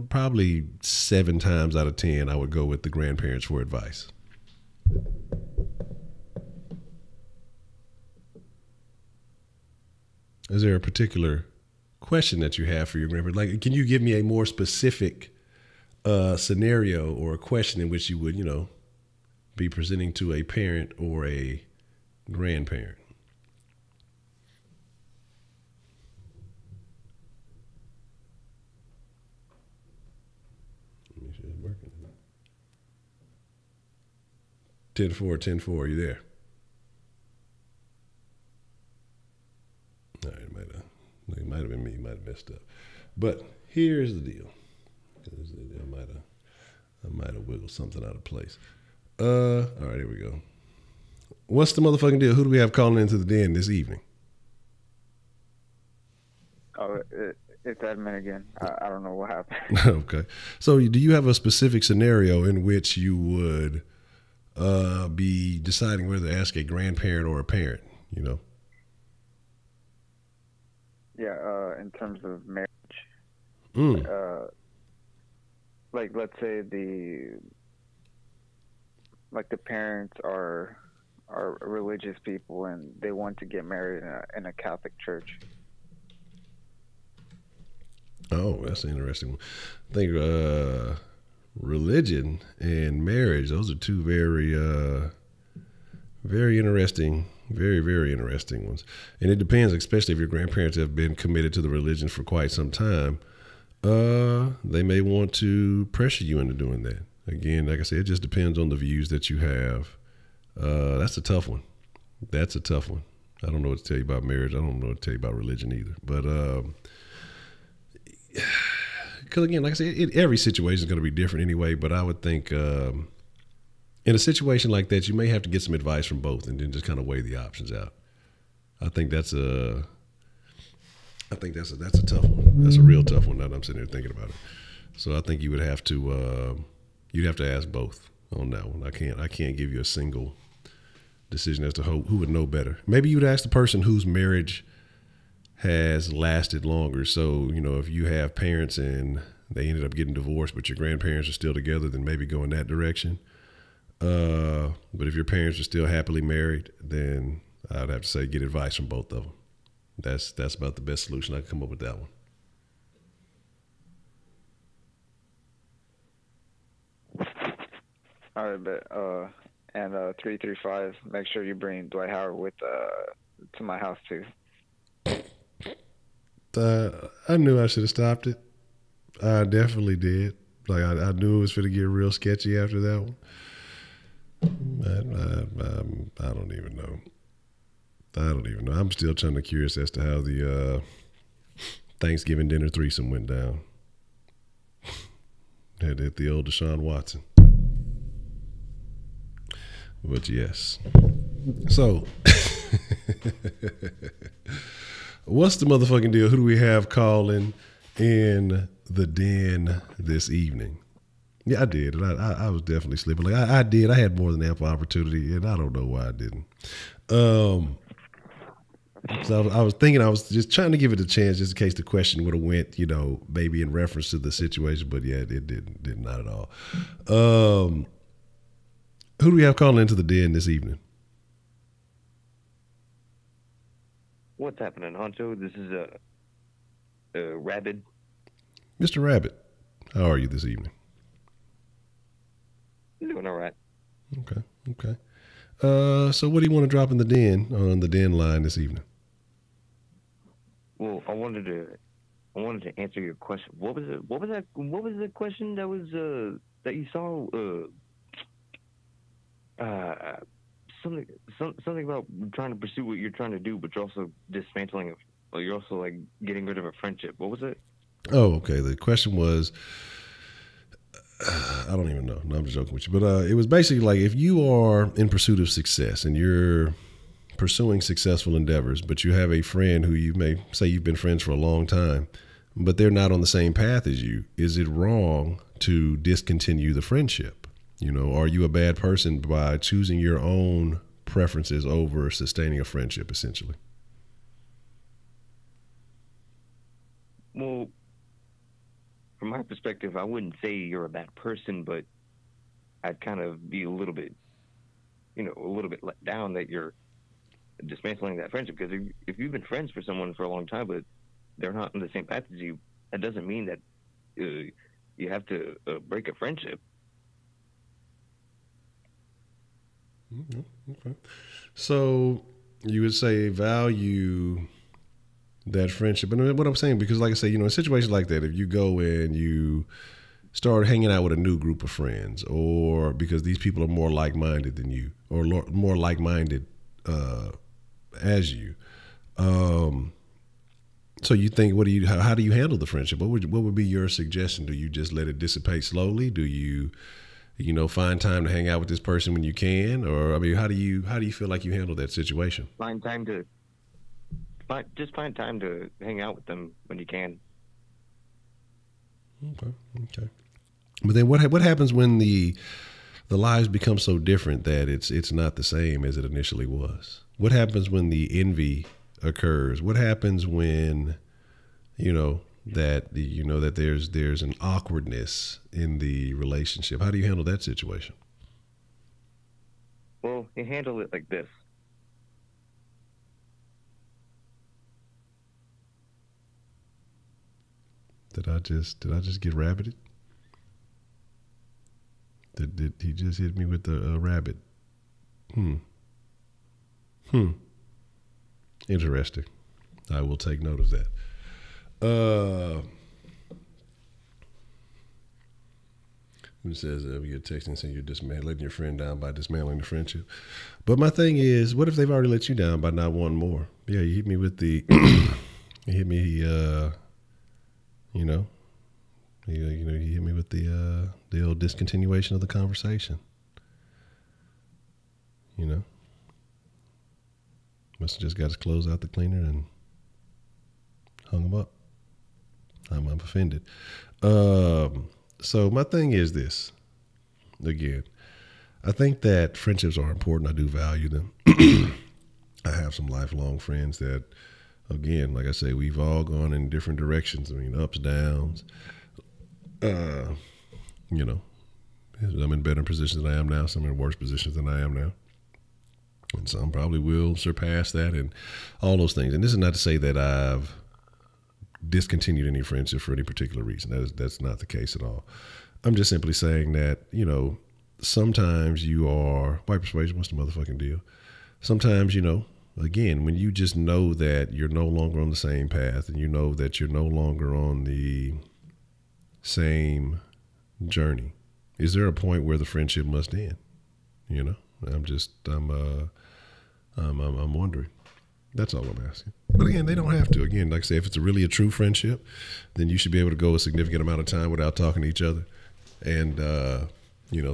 Probably 7 times out of 10, I would go with the grandparents for advice. Is there a particular question that you have for your grandparents? Like, can you give me a more specific scenario or a question in which you would, be presenting to a parent or a grandparent? Let me see if it's working. 10-4, you there? All right, it might have been me. Might have messed up. But here's the deal. I might have wiggled something out of place. All right, here we go. What's the motherfucking deal? Who do we have calling into the den this evening? Oh, it's Edmund again. I don't know what happened. Okay. So do you have a specific scenario in which you would be deciding whether to ask a grandparent or a parent, Yeah, in terms of marriage. Like, let's say the parents are religious people and they want to get married in a Catholic church. Oh, that's an interesting one. I think religion and marriage, those are two very, very interesting, very, very interesting ones. And it depends, especially if your grandparents have been committed to the religion for quite some time. They may want to pressure you into doing that. Again, like I said, it just depends on the views that you have. That's a tough one. That's a tough one. I don't know what to tell you about marriage. I don't know what to tell you about religion either. But because again, like I said, every situation is going to be different anyway. But I would think in a situation like that, you may have to get some advice from both, and then just kind of weigh the options out. I think that's a tough one. That's a real tough one. Now that I'm sitting here thinking about it. So I think you would have to you'd have to ask both on that one. I can't give you a single decision as to who would know better. Maybe you'd ask the person whose marriage has lasted longer. So, if you have parents and they ended up getting divorced, but your grandparents are still together, then maybe go in that direction. But if your parents are still happily married, then I'd have to say get advice from both of them. That's about the best solution I can come up with that one. All right, but 335. Make sure you bring Dwight Howard with to my house too. I knew I should have stopped it. I definitely did. Like I knew it was going to get real sketchy after that one. I don't even know. I'm still trying to curious as to how the Thanksgiving dinner threesome went down. Had to hit the old Deshaun Watson. But yes. So What's the motherfucking deal? Who do we have calling in the den this evening? Yeah, I did. And I was definitely sleeping. Like I did. I had more than ample opportunity, and I don't know why I didn't. So I was thinking, I was just trying to give it a chance, just in case the question would have went, maybe in reference to the situation. But yeah, it did not at all. Who do we have calling into the den this evening? What's happening, Honcho? This is Rabbit. Mr. Rabbit, how are you this evening? Doing all right. Okay. So what do you want to drop in the den on the den line this evening? Well, I wanted to answer your question. What was it? What was the question that was that you saw? Something about trying to pursue what you're trying to do, but you're also dismantling it. Or you're also like getting rid of a friendship. What was it? Oh, okay. The question was, I don't even know. No, I'm just joking with you. But it was basically like, if you are in pursuit of success and you're pursuing successful endeavors, but you have a friend who you may say you've been friends for a long time, but they're not on the same path as you, is it wrong to discontinue the friendship? Are you a bad person by choosing your own preferences over sustaining a friendship, essentially? Well, from my perspective, I wouldn't say you're a bad person, but I'd kind of be a little bit let down that you're dismantling that friendship. Because if you've been friends for someone for a long time, but they're not on the same path as you, that doesn't mean that you have to break a friendship. Okay. So you would say value that friendship. And what I'm saying, because like I say, in situations like that, if you go and you start hanging out with a new group of friends, or because these people are more like-minded than you, or more like-minded as you, so you think, how do you handle the friendship? What would be your suggestion? Do you just let it dissipate slowly? Do you find time to hang out with this person when you can? Or, how do you feel like you handle that situation? Find time to hang out with them when you can. Okay. But then what happens when the lives become so different that it's not the same as it initially was? What happens when the envy occurs? What happens when, that there's an awkwardness in the relationship? How do you handle that situation? Well, you handle it like this. Did I just get rabbited? Did he just hit me with the rabbit? Interesting. I will take note of that. Who says we get texting saying you're letting your friend down by dismantling the friendship? But my thing is, what if they've already let you down by not wanting more? Yeah, you hit me with the, you hit me, you hit me with the old discontinuation of the conversation. Must have just got his clothes out the cleaner and hung them up. I'm offended. So my thing is this. Again, I think that friendships are important. I do value them. I have some lifelong friends that, again, like I say, we've all gone in different directions. Ups, downs. I'm in better positions than I am now. Some in worse positions than I am now. And some probably will surpass that and all those things. And this is not to say that I've discontinued any friendship for any particular reason. That's not the case at all. I'm just simply saying that, sometimes you are, white persuasion, what's the motherfucking deal? Sometimes, again, when you just know that you're no longer on the same path and you know that you're no longer on the same journey, is there a point where the friendship must end? I'm wondering. That's all I'm asking. But again, they don't have to. Again, like I say, if it's really a true friendship, then you should be able to go a significant amount of time without talking to each other. And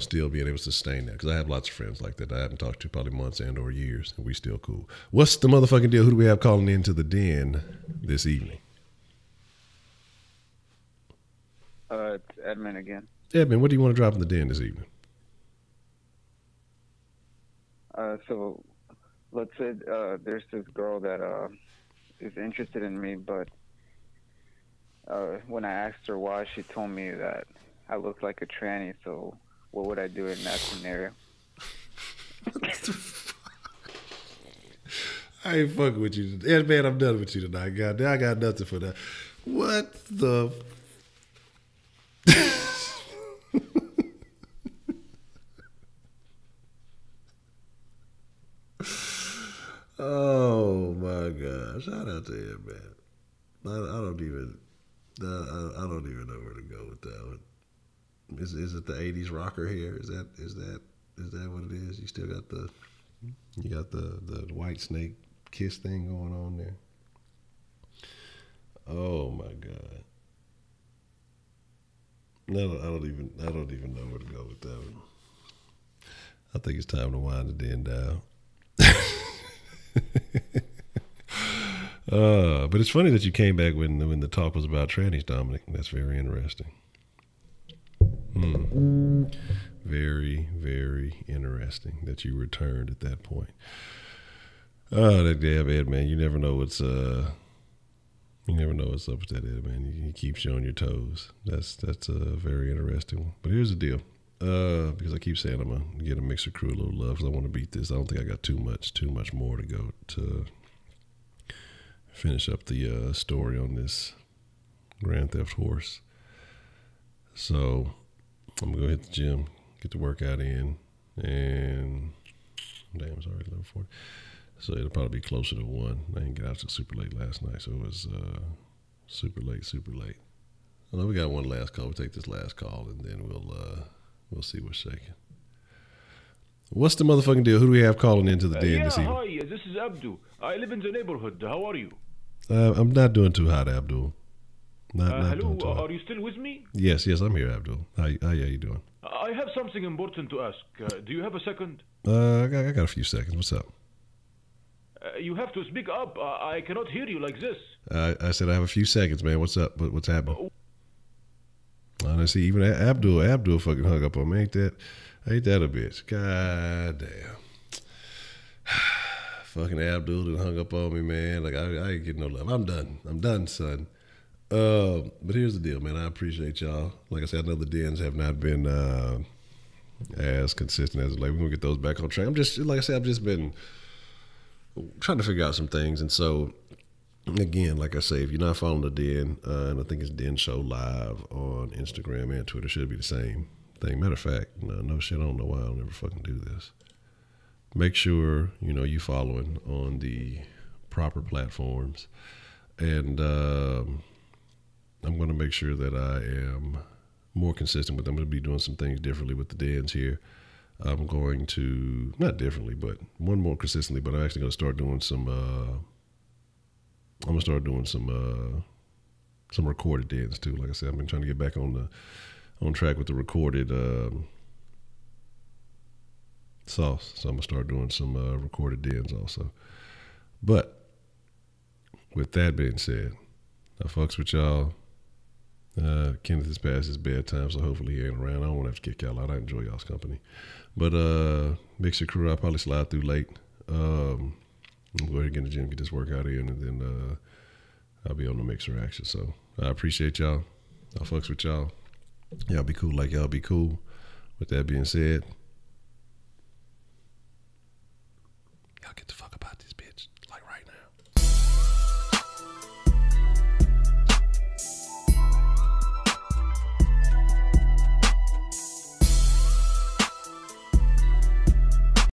still being able to sustain that. Because I have lots of friends like that I haven't talked to probably months and or years, and we still cool. What's the motherfucking deal? Who do we have calling into the den this evening? It's Edmund again. Edmund, what do you want to drop in the den this evening? So let's say there's this girl that is interested in me, but when I asked her why, she told me that I look like a tranny. So what would I do in that scenario? I ain't fucking with you. Man, I'm done with you tonight. God, I got nothing for that. What the? Oh my God! Shout out to him, man. I don't even know where to go with that one. Is it the '80s rocker hair? Is that what it is? You still got the white snake kiss thing going on there. Oh my God! No, I don't even know where to go with that one. I think it's time to wind the den down. But it's funny that you came back when the talk was about trannies, Dominic. That's very interesting. Very, very interesting that you returned at that point. Oh, that damn Ed, man. You never know what's up with that Ed, man. You keep showing your toes. That's a very interesting one. But here's the deal. Because I keep saying I'm gonna get a Mixer crew a little love because I want to beat this. I don't think I got too much more to go to finish up the story on this Grand Theft Horse. So I'm gonna go hit the gym, get the workout in, and damn, it's already 11:40. So it'll probably be closer to 1. I didn't get out till super late last night, so it was super late. Well, we got one last call. We'll take this last call, and then we'll see what's shaking. What's the motherfucking deal? Who do we have calling into the den this evening? Hi, this is Abdu. I live in the neighborhood. How are you? I'm not doing too hot, Abdul. Not hello, doing too hot. are you still with me? Yes, I'm here, Abdul. How you doing? I have something important to ask. Do you have a second? I got a few seconds. What's up? You have to speak up. I cannot hear you like this. I said I have a few seconds, man. What's up? What's happening? Honestly, even Abdul fucking hung up on me. Ain't that a bitch? God damn. Fucking Abdul done hung up on me, man. Like I ain't getting no love. I'm done, son. But here's the deal, man. I appreciate y'all. Like I said, I know the dens have not been as consistent as like we're gonna get those back on track. I've just been trying to figure out some things, and so again, like I say, if you're not following the Den, and I think it's Den Show Live on Instagram and Twitter, should be the same thing. Matter of fact, no shit, I don't know why I don't ever fucking do this. Make sure you following on the proper platforms, and I'm going to make sure that I am more consistent with them. I'm going to be doing some things differently with the Dens here. I'm going to, not differently, but one more consistently, but I'm actually going to start doing some recorded dens too. Like I said, I've been trying to get back on track with the recorded sauce. So I'm gonna start doing some recorded dens also. But with that being said, I fucks with y'all. Kenneth is past his bedtime, so hopefully he ain't around. I don't want to have to kick y'all out. I enjoy y'all's company. But Mixer crew, I'll probably slide through late. I'm going to go ahead and get in the gym, get this workout in, and then I'll be on the Mixer action. So I appreciate y'all. I fucks with y'all. Y'all be cool like y'all be cool. With that being said, y'all get the fuck